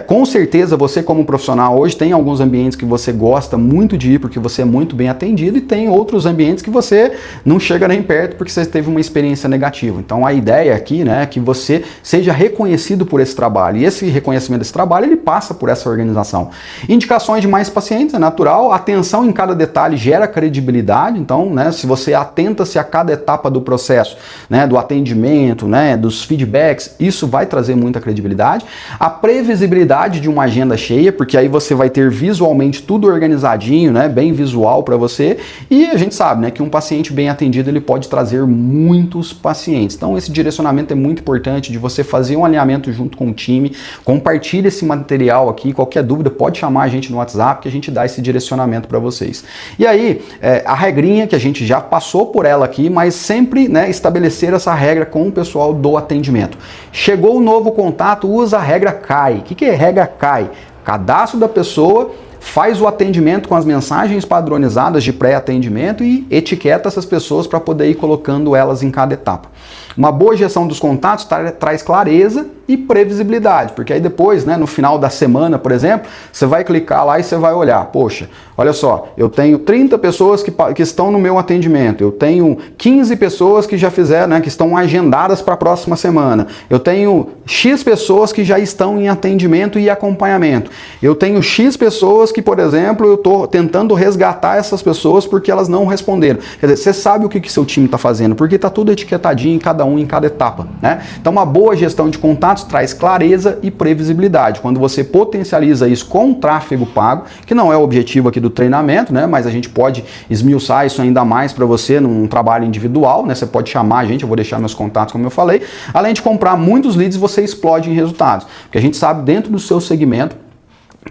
com certeza você como profissional hoje tem alguns ambientes que você gosta muito de ir porque você é muito bem atendido, e tem outros ambientes que você não chega nem perto porque você teve uma experiência negativa. Então, a ideia aqui, né, é que você seja reconhecido por esse trabalho, e esse reconhecimento desse trabalho, ele passa por essa organização. Indicações de mais pacientes, é natural. Atenção em cada detalhe gera credibilidade. Então, né, se você atenta-se a cada etapa do processo, né, do atendimento, né, dos feedbacks, isso vai trazer muita credibilidade. A previsibilidade de uma agenda cheia, porque aí você vai ter visualmente tudo organizadinho, né, bem visual para você. E a gente sabe, né, que um paciente bem atendido, ele pode trazer muitos pacientes. Então, esse direcionamento é muito importante, de você fazer um alinhamento junto com o time. Compartilhe esse material aqui. Qualquer dúvida, pode chamar a gente no WhatsApp que a gente dá esse direcionamento para vocês. E aí, a regrinha que a gente já passou por ela aqui, mas sempre, né, estabelecer essa regra com o pessoal do atendimento. Chegou o novo contato, usa a regra CAI. O que é regra CAI? Cadastro da pessoa, faz o atendimento com as mensagens padronizadas de pré-atendimento e etiqueta essas pessoas para poder ir colocando elas em cada etapa. Uma boa gestão dos contatos traz clareza e previsibilidade, porque aí depois, né, no final da semana, por exemplo, você vai clicar lá e você vai olhar, poxa, olha só, eu tenho 30 pessoas que estão no meu atendimento, eu tenho 15 pessoas que já fizeram, né, que estão agendadas para a próxima semana, eu tenho X pessoas que já estão em atendimento e acompanhamento, eu tenho X pessoas que, por exemplo, eu estou tentando resgatar essas pessoas porque elas não responderam. Quer dizer, você sabe o que seu time está fazendo, porque está tudo etiquetadinho em cada um, em cada etapa, né? Então, uma boa gestão de contatos traz clareza e previsibilidade. Quando você potencializa isso com tráfego pago, que não é o objetivo aqui do treinamento, né? Mas a gente pode esmiuçar isso ainda mais para você num trabalho individual, né? Você pode chamar a gente, eu vou deixar meus contatos, como eu falei. Além de comprar muitos leads, você explode em resultados. Porque a gente sabe dentro do seu segmento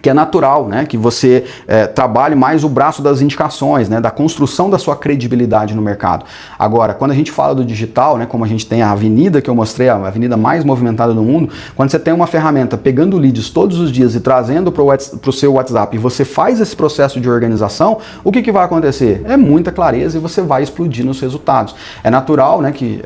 que é natural, né, que você trabalhe mais o braço das indicações, né, da construção da sua credibilidade no mercado. Agora, quando a gente fala do digital, né, como a gente tem a avenida que eu mostrei, a avenida mais movimentada do mundo, quando você tem uma ferramenta pegando leads todos os dias e trazendo para o seu WhatsApp e você faz esse processo de organização, o que vai acontecer? É muita clareza e você vai explodir nos resultados. É natural, né, que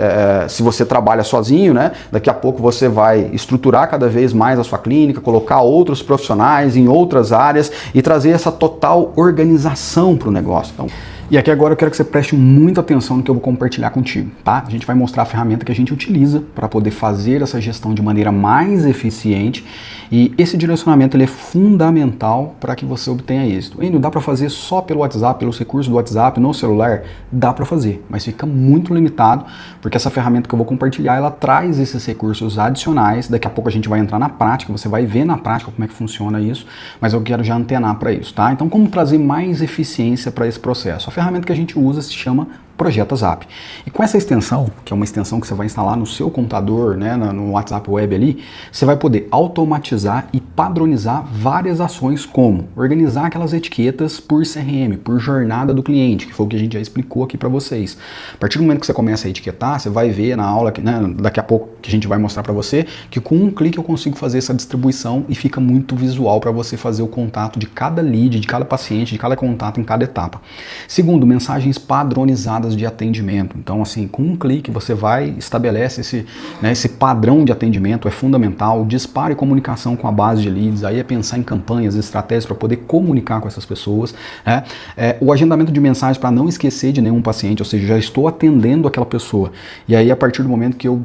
se você trabalha sozinho, né, daqui a pouco você vai estruturar cada vez mais a sua clínica, colocar outros profissionais em outras áreas e trazer essa total organização para o negócio. Então, e aqui agora eu quero que você preste muita atenção no que eu vou compartilhar contigo, tá? A gente vai mostrar a ferramenta que a gente utiliza para poder fazer essa gestão de maneira mais eficiente e esse direcionamento ele é fundamental para que você obtenha êxito. E não dá para fazer só pelo WhatsApp, pelos recursos do WhatsApp, no celular? Dá para fazer, mas fica muito limitado porque essa ferramenta que eu vou compartilhar, ela traz esses recursos adicionais. Daqui a pouco a gente vai entrar na prática, você vai ver na prática como é que funciona isso, mas eu quero já antenar para isso, tá? Então, como trazer mais eficiência para esse processo? A ferramenta que a gente usa se chama Projeta Zap. E com essa extensão, que é uma extensão que você vai instalar no seu computador, né, no WhatsApp Web ali, você vai poder automatizar e padronizar várias ações, como organizar aquelas etiquetas por CRM, por jornada do cliente, que foi o que a gente já explicou aqui para vocês. A partir do momento que você começa a etiquetar, você vai ver na aula, né, daqui a pouco que a gente vai mostrar para você, que com um clique eu consigo fazer essa distribuição e fica muito visual para você fazer o contato de cada lead, de cada paciente, de cada contato em cada etapa. Segundo, mensagens padronizadas de atendimento. Então, assim, com um clique você estabelece esse padrão de atendimento, é fundamental. Disparo e comunicação com a base de leads, aí é pensar em campanhas, estratégias para poder comunicar com essas pessoas. Né? O agendamento de mensagens para não esquecer de nenhum paciente, ou seja, já estou atendendo aquela pessoa. E aí, a partir do momento que eu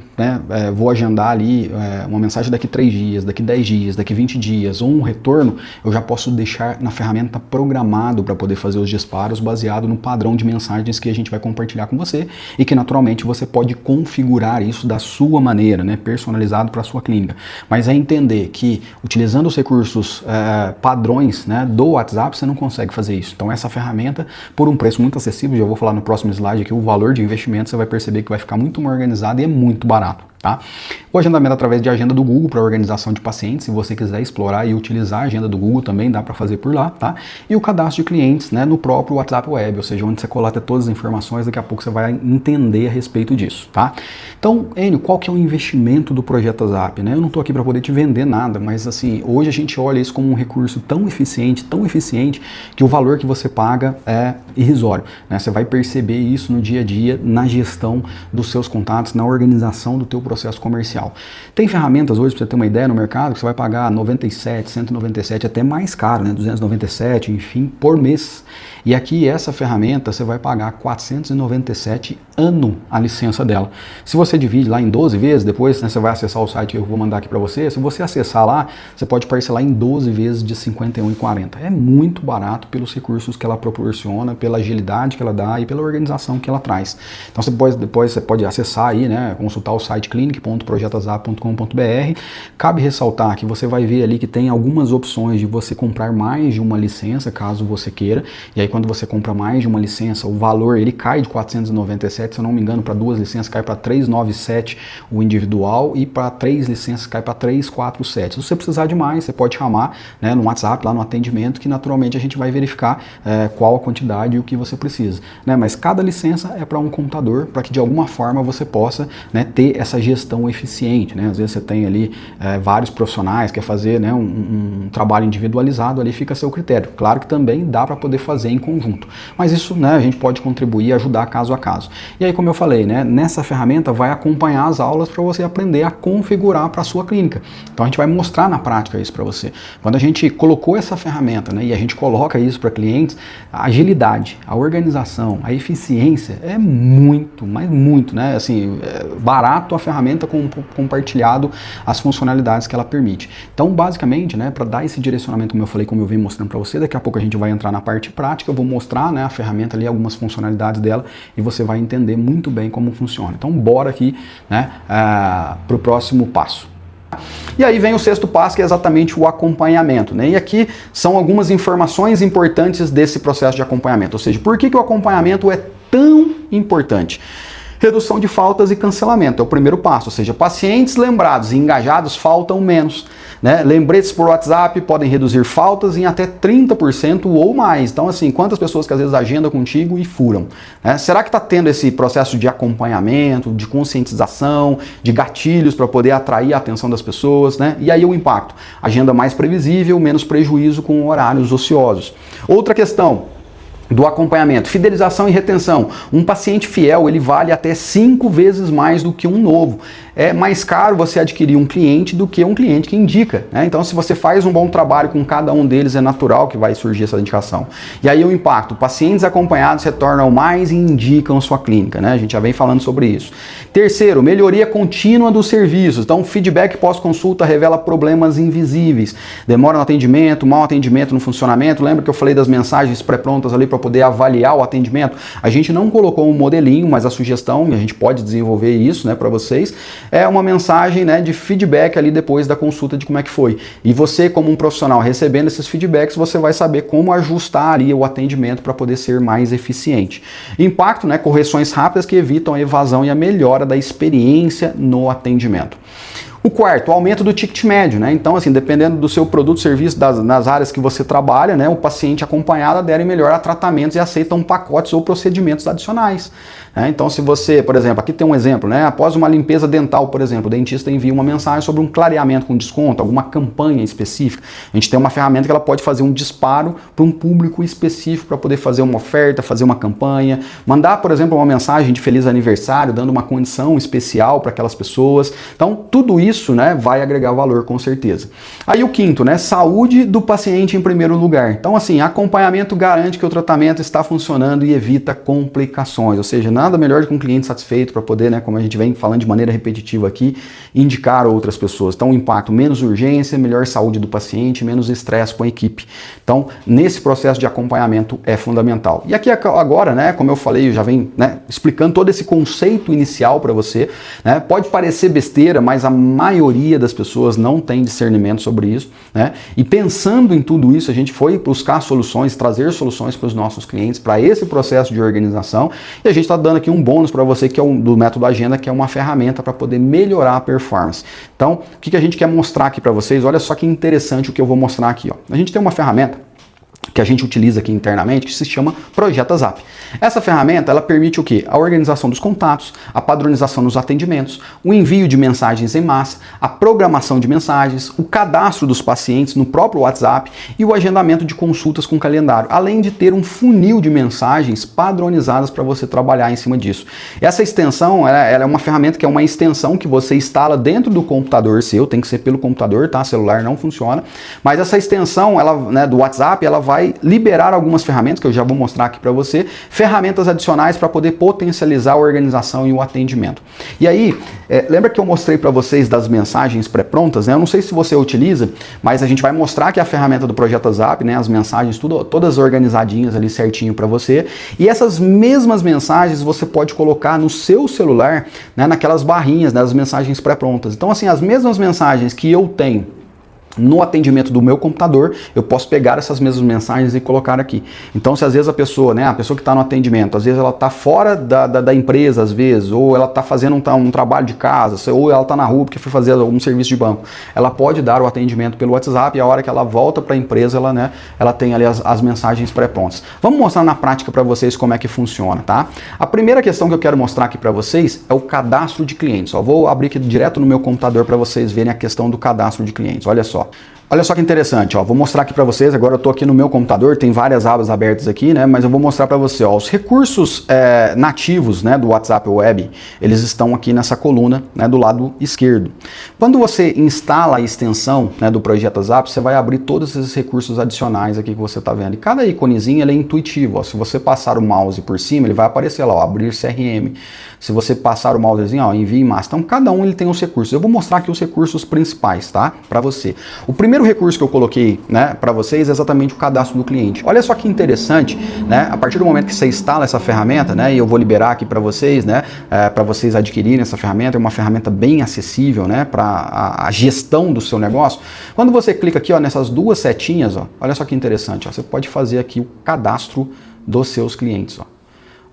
vou agendar ali uma mensagem daqui 3 dias, daqui 10 dias, daqui 20 dias, ou um retorno, eu já posso deixar na ferramenta programado para poder fazer os disparos baseado no padrão de mensagens que a gente vai compartilhar com você e que naturalmente você pode configurar isso da sua maneira, né, personalizado para a sua clínica. Mas é entender que utilizando os recursos padrões, né, do WhatsApp você não consegue fazer isso. Então essa ferramenta, por um preço muito acessível, já vou falar no próximo slide aqui, o valor de investimento, você vai perceber que vai ficar muito mais organizado e é muito barato. Tá? O agendamento através de agenda do Google para organização de pacientes, se você quiser explorar e utilizar a agenda do Google também dá para fazer por lá, tá? E o cadastro de clientes, né, no próprio WhatsApp Web, ou seja, onde você coleta todas as informações, daqui a pouco você vai entender a respeito disso, tá? Então, Enio, qual que é o investimento do Projeta Zap, né? Eu não estou aqui para poder te vender nada, mas assim, hoje a gente olha isso como um recurso tão eficiente, que o valor que você paga é irrisório, né? Você vai perceber isso no dia a dia, na gestão dos seus contatos, na organização do teu processo comercial. Tem ferramentas hoje, para você ter uma ideia, no mercado, que você vai pagar 97, 197, até mais caro, né? 297, enfim, por mês. E aqui essa ferramenta você vai pagar 497 ano a licença dela. Se você divide lá em 12 vezes, depois, né, você vai acessar o site que eu vou mandar aqui para você, se você acessar lá, você pode parcelar em 12 vezes de R$ 51,40. É muito barato pelos recursos que ela proporciona, pela agilidade que ela dá e pela organização que ela traz. Então depois você pode acessar aí, né, consultar o site clinic.projetazap.com.br. Cabe ressaltar que você vai ver ali que tem algumas opções de você comprar mais de uma licença, caso você queira. E aí quando você compra mais de uma licença, o valor ele cai de 497, se eu não me engano, para 2 licenças cai para 397 o individual e para 3 licenças cai para 347. Se você precisar de mais, você pode chamar, né, no WhatsApp, lá no atendimento, que naturalmente a gente vai verificar qual a quantidade e o que você precisa. Né? Mas cada licença é para um computador, para que de alguma forma você possa, né, ter essa gestão eficiente, né? Às vezes você tem ali vários profissionais, quer fazer, né, um trabalho individualizado, ali fica a seu critério. Claro que também dá para poder fazer em conjunto, mas isso, né, a gente pode contribuir e ajudar caso a caso. E aí, como eu falei, né, nessa ferramenta vai acompanhar as aulas para você aprender a configurar para a sua clínica. Então a gente vai mostrar na prática isso para você. Quando a gente colocou essa ferramenta, né, e a gente coloca isso para clientes, a agilidade, a organização, a eficiência é muito, mas muito, né, assim, barato a ferramenta compartilhado as funcionalidades que ela permite. Então, basicamente, né, para dar esse direcionamento, como eu falei, como eu venho mostrando para você, daqui a pouco a gente vai entrar na parte prática, eu vou mostrar, né, a ferramenta ali, algumas funcionalidades dela, e você vai entender muito bem como funciona. Então, bora aqui, né, para o próximo passo. E aí vem o sexto passo, que é exatamente o acompanhamento, né? E aqui são algumas informações importantes desse processo de acompanhamento, ou seja, por que o acompanhamento é tão importante? Redução de faltas e cancelamento é o primeiro passo, ou seja, pacientes lembrados e engajados faltam menos, né? Lembretes por WhatsApp podem reduzir faltas em até 30% ou mais. Então, assim, quantas pessoas que às vezes agendam contigo e furam, né? Será que está tendo esse processo de acompanhamento, de conscientização, de gatilhos para poder atrair a atenção das pessoas, né? E aí o impacto, agenda mais previsível, menos prejuízo com horários ociosos. Outra questão do acompanhamento, fidelização e retenção. Um paciente fiel, ele vale até 5 vezes mais do que um novo. É mais caro você adquirir um cliente do que um cliente que indica, né? Então, se você faz um bom trabalho com cada um deles, é natural que vai surgir essa indicação. E aí o impacto, pacientes acompanhados retornam mais e indicam sua clínica, né? A gente já vem falando sobre isso. Terceiro, melhoria contínua dos serviços. Então, feedback pós-consulta revela problemas invisíveis. Demora no atendimento, mau atendimento no funcionamento. Lembra que eu falei das mensagens pré-prontas ali para poder avaliar o atendimento? A gente não colocou um modelinho, mas a sugestão, e a gente pode desenvolver isso, né, para vocês, é uma mensagem, né, de feedback ali depois da consulta de como é que foi. E você, como um profissional, recebendo esses feedbacks, você vai saber como ajustar ali o atendimento para poder ser mais eficiente. Impacto, né, correções rápidas que evitam a evasão e a melhora da experiência no atendimento. O quarto, o aumento do ticket médio, né? Então, assim, dependendo do seu produto, serviço, nas áreas que você trabalha, né, o paciente acompanhado adere melhor a tratamentos e aceitam pacotes ou procedimentos adicionais. Então, se você, por exemplo, aqui tem um exemplo, né? Após uma limpeza dental, por exemplo, o dentista envia uma mensagem sobre um clareamento com desconto, alguma campanha específica. A gente tem uma ferramenta que ela pode fazer um disparo para um público específico para poder fazer uma oferta, fazer uma campanha, mandar, por exemplo, uma mensagem de feliz aniversário, dando uma condição especial para aquelas pessoas. Então, tudo isso, né, vai agregar valor com certeza. Aí o quinto, né, saúde do paciente em primeiro lugar. Então, assim, acompanhamento garante que o tratamento está funcionando e evita complicações, ou seja, nada melhor do que um cliente satisfeito para poder, né, como a gente vem falando de maneira repetitiva aqui, indicar outras pessoas. Então, o impacto, menos urgência, melhor saúde do paciente, menos estresse com a equipe. Então, nesse processo de acompanhamento é fundamental. E aqui agora, né, como eu falei, eu já venho, né, explicando todo esse conceito inicial para você, né, pode parecer besteira, mas a maioria das pessoas não tem discernimento sobre isso, né, e pensando em tudo isso, a gente foi buscar soluções, trazer soluções para os nossos clientes, para esse processo de organização, e a gente está dando aqui um bônus para você, que é do método Agenda, que é uma ferramenta para poder melhorar a performance. Então, o que a gente quer mostrar aqui para vocês? Olha só que interessante o que eu vou mostrar aqui, ó. A gente tem uma ferramenta que a gente utiliza aqui internamente, que se chama Projeta Zap. Essa ferramenta, ela permite o quê? A organização dos contatos, a padronização dos atendimentos, o envio de mensagens em massa, a programação de mensagens, o cadastro dos pacientes no próprio WhatsApp e o agendamento de consultas com calendário, além de ter um funil de mensagens padronizadas para você trabalhar em cima disso. Essa extensão, ela é uma ferramenta que é uma extensão que você instala dentro do computador seu, tem que ser pelo computador, tá? Celular não funciona, mas essa extensão, ela, né, do WhatsApp, ela vai liberar algumas ferramentas, que eu já vou mostrar aqui para você, ferramentas adicionais para poder potencializar a organização e o atendimento. E aí, lembra que eu mostrei para vocês das mensagens pré-prontas, né? Eu não sei se você utiliza, mas a gente vai mostrar que a ferramenta do Projeta Zap, né, as mensagens todas organizadinhas ali certinho para você, e essas mesmas mensagens você pode colocar no seu celular, né, naquelas barrinhas, né, das mensagens pré-prontas. Então, assim, as mesmas mensagens que eu tenho no atendimento do meu computador, eu posso pegar essas mesmas mensagens e colocar aqui. Então, se às vezes a pessoa, né, a pessoa que está no atendimento, às vezes ela está fora da empresa, às vezes, ou ela está fazendo um trabalho de casa, ou ela está na rua porque foi fazer algum serviço de banco, ela pode dar o atendimento pelo WhatsApp e a hora que ela volta para a empresa, ela tem ali as mensagens pré-prontas. Vamos mostrar na prática para vocês como é que funciona, tá? A primeira questão que eu quero mostrar aqui para vocês é o cadastro de clientes. Ó, vou abrir aqui direto no meu computador para vocês verem a questão do cadastro de clientes. Olha só. Olha só que interessante, ó, vou mostrar aqui para vocês, agora eu estou aqui no meu computador, tem várias abas abertas aqui, né, mas eu vou mostrar para você, ó, os recursos nativos, né, do WhatsApp Web, eles estão aqui nessa coluna, né, do lado esquerdo. Quando você instala a extensão, né, do projeto WhatsApp, você vai abrir todos esses recursos adicionais aqui que você está vendo, e cada iconezinho ele é intuitivo, ó, se você passar o mouse por cima, ele vai aparecer lá, ó, abrir CRM, se você passar o mousezinho, ó, envie em massa, então cada um ele tem os recursos, eu vou mostrar aqui os recursos principais, tá, para você. O primeiro recurso que eu coloquei, né, para vocês é exatamente o cadastro do cliente. Olha só que interessante, né? A partir do momento que você instala essa ferramenta, né, e eu vou liberar aqui para vocês, né, para vocês adquirirem essa ferramenta, é uma ferramenta bem acessível, né, para a gestão do seu negócio. Quando você clica aqui, ó, nessas duas setinhas, ó, olha só que interessante, ó, você pode fazer aqui o cadastro dos seus clientes, ó.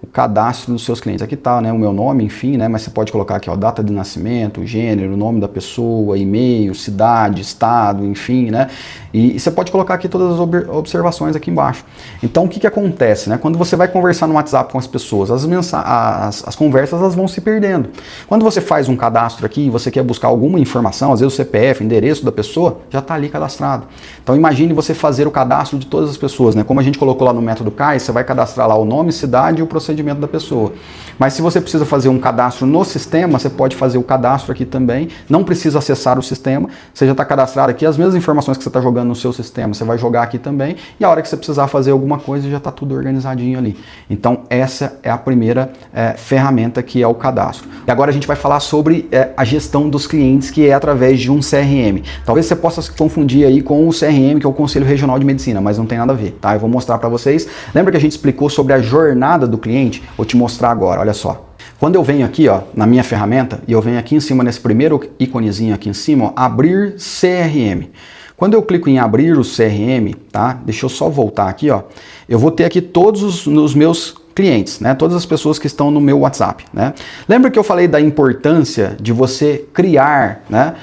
O cadastro dos seus clientes. Aqui está, né, o meu nome, enfim, né, mas você pode colocar aqui, ó, data de nascimento, gênero, nome da pessoa, e-mail, cidade, estado, enfim, né, e você pode colocar aqui todas as observações aqui embaixo. Então, o que que acontece, né, quando você vai conversar no WhatsApp com as pessoas, as conversas elas vão se perdendo. Quando você faz um cadastro aqui e você quer buscar alguma informação, às vezes o CPF, endereço da pessoa, já está ali cadastrado. Então, imagine você fazer o cadastro de todas as pessoas, né, como a gente colocou lá no método CAI, você vai cadastrar lá o nome, cidade e o procedimento da pessoa. Mas se você precisa fazer um cadastro no sistema, você pode fazer o cadastro aqui também, não precisa acessar o sistema, você já está cadastrado aqui, as mesmas informações que você está jogando no seu sistema, você vai jogar aqui também, e a hora que você precisar fazer alguma coisa, já está tudo organizadinho ali. Então essa é a primeira ferramenta, que é o cadastro. E agora a gente vai falar sobre a gestão dos clientes, que é através de um CRM. Talvez você possa se confundir aí com o CRM, que é o Conselho Regional de Medicina, mas não tem nada a ver, tá? Eu vou mostrar para vocês. Lembra que a gente explicou sobre a jornada do cliente? Vou te mostrar agora, olha só. Quando eu venho aqui, ó, na minha ferramenta, e eu venho aqui em cima, nesse primeiro íconezinho aqui em cima, ó, abrir CRM. Quando eu clico em abrir o CRM, tá? Deixa eu só voltar aqui, ó. Eu vou ter aqui todos os meus clientes, né? Todas as pessoas que estão no meu WhatsApp, né? Lembra que eu falei da importância de você criar, né,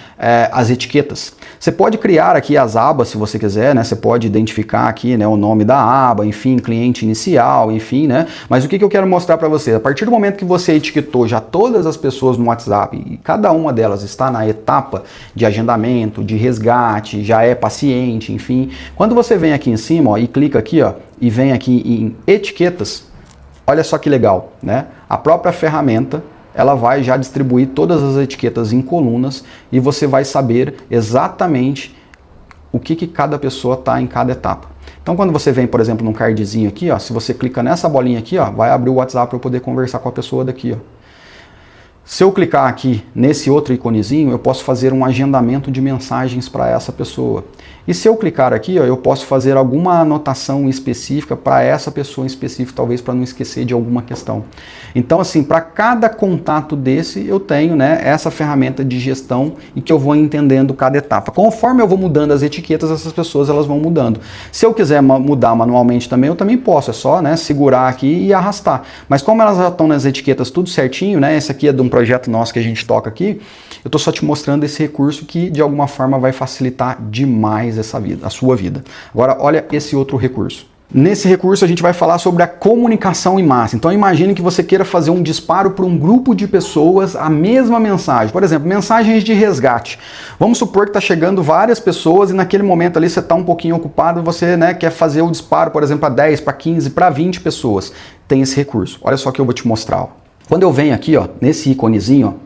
as etiquetas? Você pode criar aqui as abas, se você quiser, né? Você pode identificar aqui, né, o nome da aba, enfim, cliente inicial, enfim, né? Mas o que eu quero mostrar para você? A partir do momento que você etiquetou já todas as pessoas no WhatsApp e cada uma delas está na etapa de agendamento, de resgate, já é paciente, enfim. Quando você vem aqui em cima, ó, e clica aqui, ó, e vem aqui em etiquetas, olha só que legal, né? A própria ferramenta, ela vai já distribuir todas as etiquetas em colunas e você vai saber exatamente o que cada pessoa está em cada etapa. Então, quando você vem, por exemplo, num cardzinho aqui, ó, se você clica nessa bolinha aqui, ó, vai abrir o WhatsApp para eu poder conversar com a pessoa daqui, ó. Se eu clicar aqui nesse outro iconezinho, eu posso fazer um agendamento de mensagens para essa pessoa. E se eu clicar aqui, ó, eu posso fazer alguma anotação específica para essa pessoa em específico, talvez para não esquecer de alguma questão. Então, assim, para cada contato desse, eu tenho, né, essa ferramenta de gestão e que eu vou entendendo cada etapa. Conforme eu vou mudando as etiquetas, essas pessoas elas vão mudando. Se eu quiser mudar manualmente também, eu também posso. É só, né, segurar aqui e arrastar. Mas como elas já estão nas etiquetas tudo certinho, né, esse aqui é de um projeto nosso que a gente toca aqui, eu estou só te mostrando esse recurso que de alguma forma vai facilitar demais essa vida, a sua vida. Agora olha esse outro recurso. Nesse recurso a gente vai falar sobre a comunicação em massa. Então imagine que você queira fazer um disparo para um grupo de pessoas a mesma mensagem. Por exemplo, mensagens de resgate. Vamos supor que está chegando várias pessoas e naquele momento ali você está um pouquinho ocupado e você, né, quer fazer o disparo, por exemplo, para 10, para 15, para 20 pessoas. Tem esse recurso. Olha só que eu vou te mostrar. Ó. Quando eu venho aqui, ó, nesse iconezinho, ó,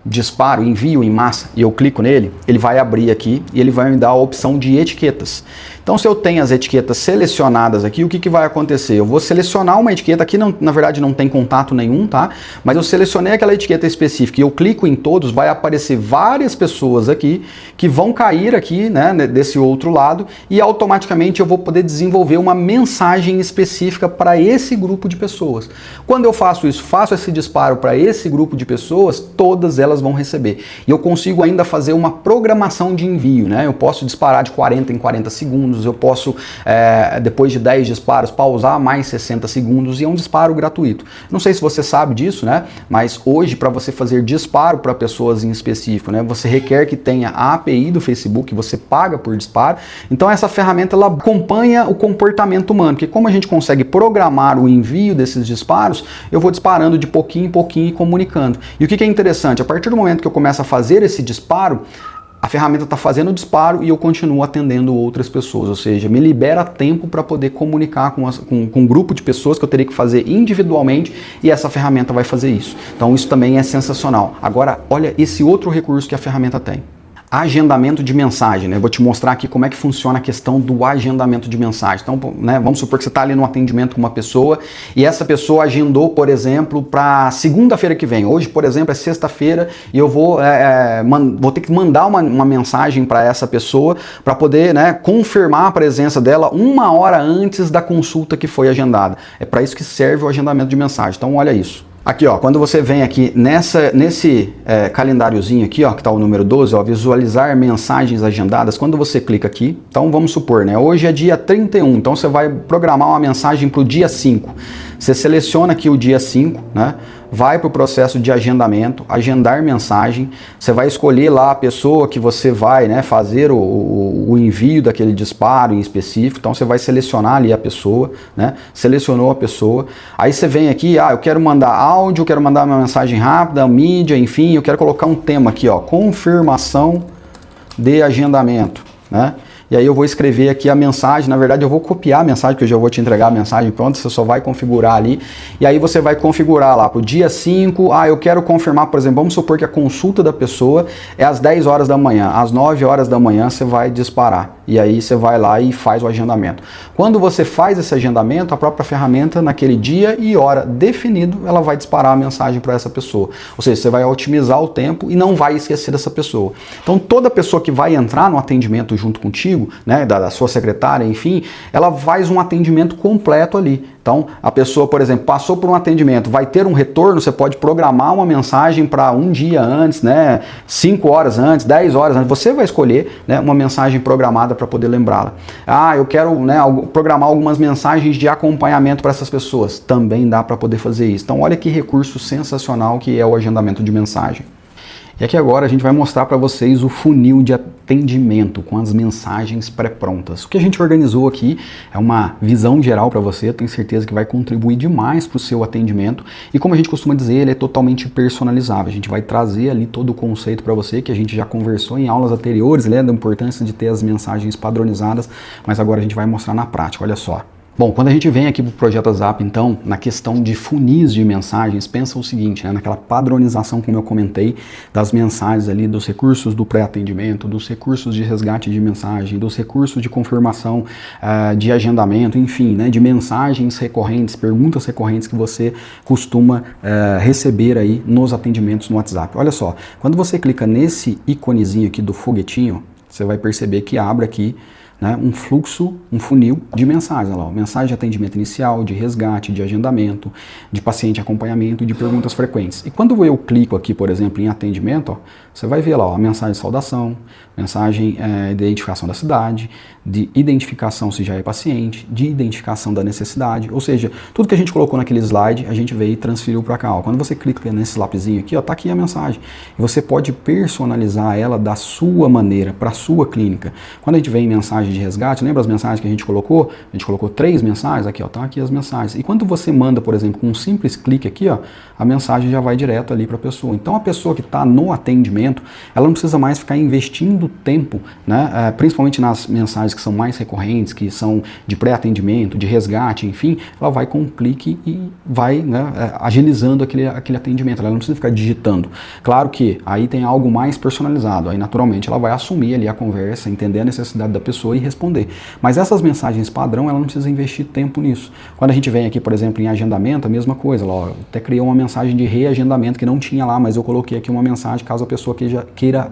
disparo, envio em massa, e eu clico nele, ele vai abrir aqui e ele vai me dar a opção de etiquetas. Então, se eu tenho as etiquetas selecionadas aqui, o que vai acontecer? Eu vou selecionar uma etiqueta, aqui não, na verdade não tem contato nenhum, tá? Mas eu selecionei aquela etiqueta específica e eu clico em todos, vai aparecer várias pessoas aqui que vão cair aqui, né, desse outro lado, e automaticamente eu vou poder desenvolver uma mensagem específica para esse grupo de pessoas. Quando eu faço isso, faço esse disparo para esse grupo de pessoas, todas elas vão receber. E eu consigo ainda fazer uma programação de envio, né? Eu posso disparar de 40 em 40 segundos, eu posso, depois de 10 disparos, pausar mais 60 segundos, e é um disparo gratuito. Não sei se você sabe disso, né? Mas hoje, para você fazer disparo para pessoas em específico, né, você requer que tenha a API do Facebook, você paga por disparo. Então essa ferramenta ela acompanha o comportamento humano, porque como a gente consegue programar o envio desses disparos, eu vou disparando de pouquinho em pouquinho e comunicando. E o que é interessante, a partir do momento que eu começo a fazer esse disparo, a ferramenta está fazendo o disparo e eu continuo atendendo outras pessoas, ou seja, me libera tempo para poder comunicar com um grupo de pessoas que eu teria que fazer individualmente, e essa ferramenta vai fazer isso. Então isso também é sensacional. Agora, olha esse outro recurso que a ferramenta tem. Agendamento de mensagem, né? Eu vou te mostrar aqui como é que funciona a questão do agendamento de mensagem. Então, né, vamos supor que você está ali no atendimento com uma pessoa e essa pessoa agendou, por exemplo, para segunda-feira que vem. Hoje, por exemplo, é sexta-feira e eu vou ter que mandar uma mensagem para essa pessoa para poder, né, confirmar a presença dela 1 hora antes da consulta que foi agendada. É para isso que serve o agendamento de mensagem. Então, olha isso. Aqui, ó, quando você vem aqui nesse calendáriozinho aqui, ó, que está o número 12, ó, visualizar mensagens agendadas, quando você clica aqui, então vamos supor, né, hoje é dia 31, então você vai programar uma mensagem para o dia 5. Você seleciona aqui o dia 5, né, vai para o processo de agendamento, agendar mensagem, você vai escolher lá a pessoa que você vai, né, fazer o envio daquele disparo em específico, então você vai selecionar ali a pessoa, né, selecionou a pessoa, aí você vem aqui, eu quero mandar áudio, quero mandar uma mensagem rápida, mídia, enfim, eu quero colocar um tema aqui, ó, confirmação de agendamento, né? E aí eu vou escrever aqui a mensagem, na verdade eu vou copiar a mensagem, que eu já vou te entregar a mensagem pronta, você só vai configurar ali, e aí você vai configurar lá para o dia 5, eu quero confirmar, por exemplo, vamos supor que a consulta da pessoa é às 10 horas da manhã, às 9 horas da manhã você vai disparar, e aí você vai lá e faz o agendamento. Quando você faz esse agendamento, a própria ferramenta, naquele dia e hora definido, ela vai disparar a mensagem para essa pessoa, ou seja, você vai otimizar o tempo e não vai esquecer dessa pessoa. Então toda pessoa que vai entrar no atendimento junto contigo, né, da sua secretária, enfim, ela faz um atendimento completo ali. Então, a pessoa, por exemplo, passou por um atendimento, vai ter um retorno, você pode programar uma mensagem para um dia antes, né, 5 horas antes, 10 horas antes, você vai escolher, né, uma mensagem programada para poder lembrá-la. Eu quero, né, programar algumas mensagens de acompanhamento para essas pessoas, também dá para poder fazer isso. Então, olha que recurso sensacional que é o agendamento de mensagem. E aqui agora a gente vai mostrar para vocês o funil de atendimento com as mensagens pré-prontas. O que a gente organizou aqui é uma visão geral para você, tenho certeza que vai contribuir demais para o seu atendimento. E como a gente costuma dizer, ele é totalmente personalizável. A gente vai trazer ali todo o conceito para você, que a gente já conversou em aulas anteriores, né, da importância de ter as mensagens padronizadas, mas agora a gente vai mostrar na prática, olha só. Bom, quando a gente vem aqui para o Projeto WhatsApp, então, na questão de funis de mensagens, pensa o seguinte, né, naquela padronização, como eu comentei, das mensagens ali, dos recursos do pré-atendimento, dos recursos de resgate de mensagem, dos recursos de confirmação de agendamento, enfim, né, de mensagens recorrentes, perguntas recorrentes que você costuma receber aí nos atendimentos no WhatsApp. Olha só, quando você clica nesse iconezinho aqui do foguetinho, você vai perceber que abre aqui, né, um fluxo, um funil de mensagens, lá, mensagem de atendimento inicial, de resgate, de agendamento, de paciente acompanhamento e de perguntas frequentes. E quando eu clico aqui, por exemplo, em atendimento, ó, você vai ver lá a mensagem de saudação, mensagem de identificação da cidade, de identificação se já é paciente, de identificação da necessidade, ou seja, tudo que a gente colocou naquele slide, a gente veio e transferiu para cá. Ó. Quando você clica nesse lapisinho aqui, ó, tá aqui a mensagem. E você pode personalizar ela da sua maneira, para a sua clínica. Quando a gente vem em mensagem de resgate, lembra as mensagens que a gente colocou? A gente colocou 3 mensagens, aqui ó, tá aqui as mensagens. E quando você manda, por exemplo, com um simples clique aqui, ó, a mensagem já vai direto ali para a pessoa. Então a pessoa que está no atendimento, ela não precisa mais ficar investindo tempo, né, principalmente nas mensagens que são mais recorrentes, que são de pré-atendimento, de resgate, enfim, ela vai com um clique e vai, né, agilizando aquele atendimento, ela não precisa ficar digitando. Claro que aí tem algo mais personalizado, aí naturalmente ela vai assumir ali a conversa, entender a necessidade da pessoa e responder. Mas essas mensagens padrão, ela não precisa investir tempo nisso. Quando a gente vem aqui, por exemplo, em agendamento, a mesma coisa. Ó, eu até criei uma mensagem de reagendamento que não tinha lá, mas eu coloquei aqui uma mensagem caso a pessoa queira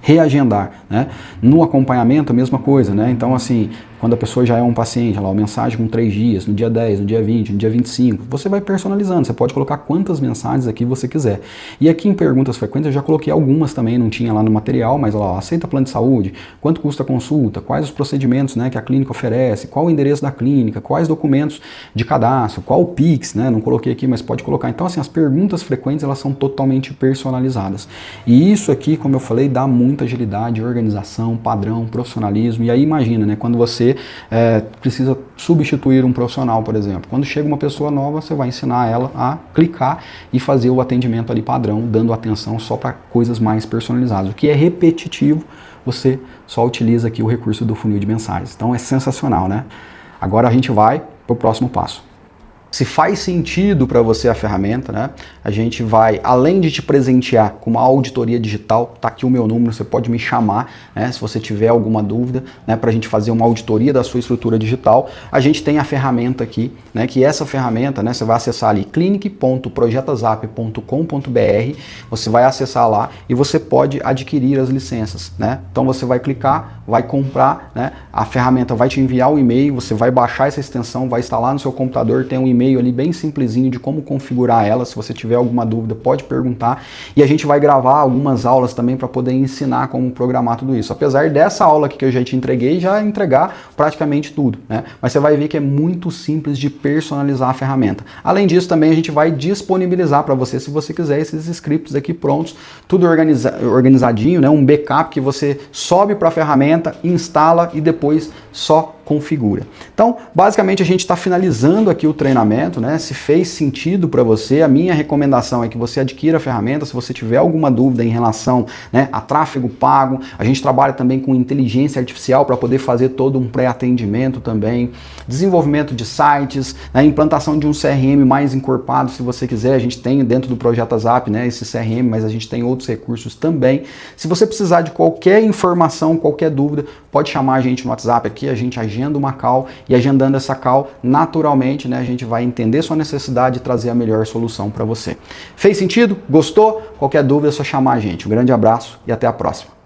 reagendar, né? No acompanhamento, a mesma coisa, né? Então, assim, quando a pessoa já é um paciente, lá, uma mensagem com 3 dias, no dia 10, no dia 20, no dia 25, você vai personalizando, você pode colocar quantas mensagens aqui você quiser. E aqui em perguntas frequentes eu já coloquei algumas também, não tinha lá no material, mas lá, aceita plano de saúde, quanto custa a consulta, quais os procedimentos, né, que a clínica oferece, qual o endereço da clínica, quais documentos de cadastro, qual o Pix, né, não coloquei aqui, mas pode colocar. Então, assim, as perguntas frequentes, elas são totalmente personalizadas. E isso aqui, como eu falei, dá muita agilidade, organização, padrão, profissionalismo. E aí imagina, né, quando você precisa substituir um profissional, por exemplo. Quando chega uma pessoa nova, você vai ensinar ela a clicar e fazer o atendimento ali padrão, dando atenção só para coisas mais personalizadas. O que é repetitivo, você só utiliza aqui o recurso do funil de mensagens. Então é sensacional, né? Agora a gente vai para o próximo passo. Se faz sentido para você a ferramenta, né? A gente vai, além de te presentear com uma auditoria digital, tá aqui o meu número, você pode me chamar, né? Se você tiver alguma dúvida, né? Para a gente fazer uma auditoria da sua estrutura digital, a gente tem a ferramenta aqui, né? Que essa ferramenta, né? Você vai acessar ali clinic.projetasap.com.br, você vai acessar lá e você pode adquirir as licenças, né? Então você vai clicar, vai comprar, né? A ferramenta vai te enviar o e-mail, você vai baixar essa extensão, vai instalar no seu computador, tem um e-mail ali bem simplesinho de como configurar ela. Se você tiver alguma dúvida, pode perguntar. E a gente vai gravar algumas aulas também para poder ensinar como programar tudo isso. Apesar dessa aula aqui que eu já te entreguei, já entregar praticamente tudo, né? Mas você vai ver que é muito simples de personalizar a ferramenta. Além disso, também a gente vai disponibilizar para você, se você quiser, esses scripts aqui prontos, tudo organizadinho, né? Um backup que você sobe para a ferramenta, instala e depois só configura. Então, basicamente a gente está finalizando aqui o treinamento, né? Se fez sentido para você, a minha recomendação é que você adquira a ferramenta. Se você tiver alguma dúvida em relação, né, a tráfego pago, a gente trabalha também com inteligência artificial para poder fazer todo um pré-atendimento também, desenvolvimento de sites, né, implantação de um CRM mais encorpado, se você quiser. A gente tem dentro do Projeto Zap, né, esse CRM, mas a gente tem outros recursos também. Se você precisar de qualquer informação, qualquer dúvida, pode chamar a gente no WhatsApp aqui, a gente agenda uma call, e agendando essa call, naturalmente, né, a gente vai entender sua necessidade e trazer a melhor solução para você. Fez sentido? Gostou? Qualquer dúvida é só chamar a gente. Um grande abraço e até a próxima.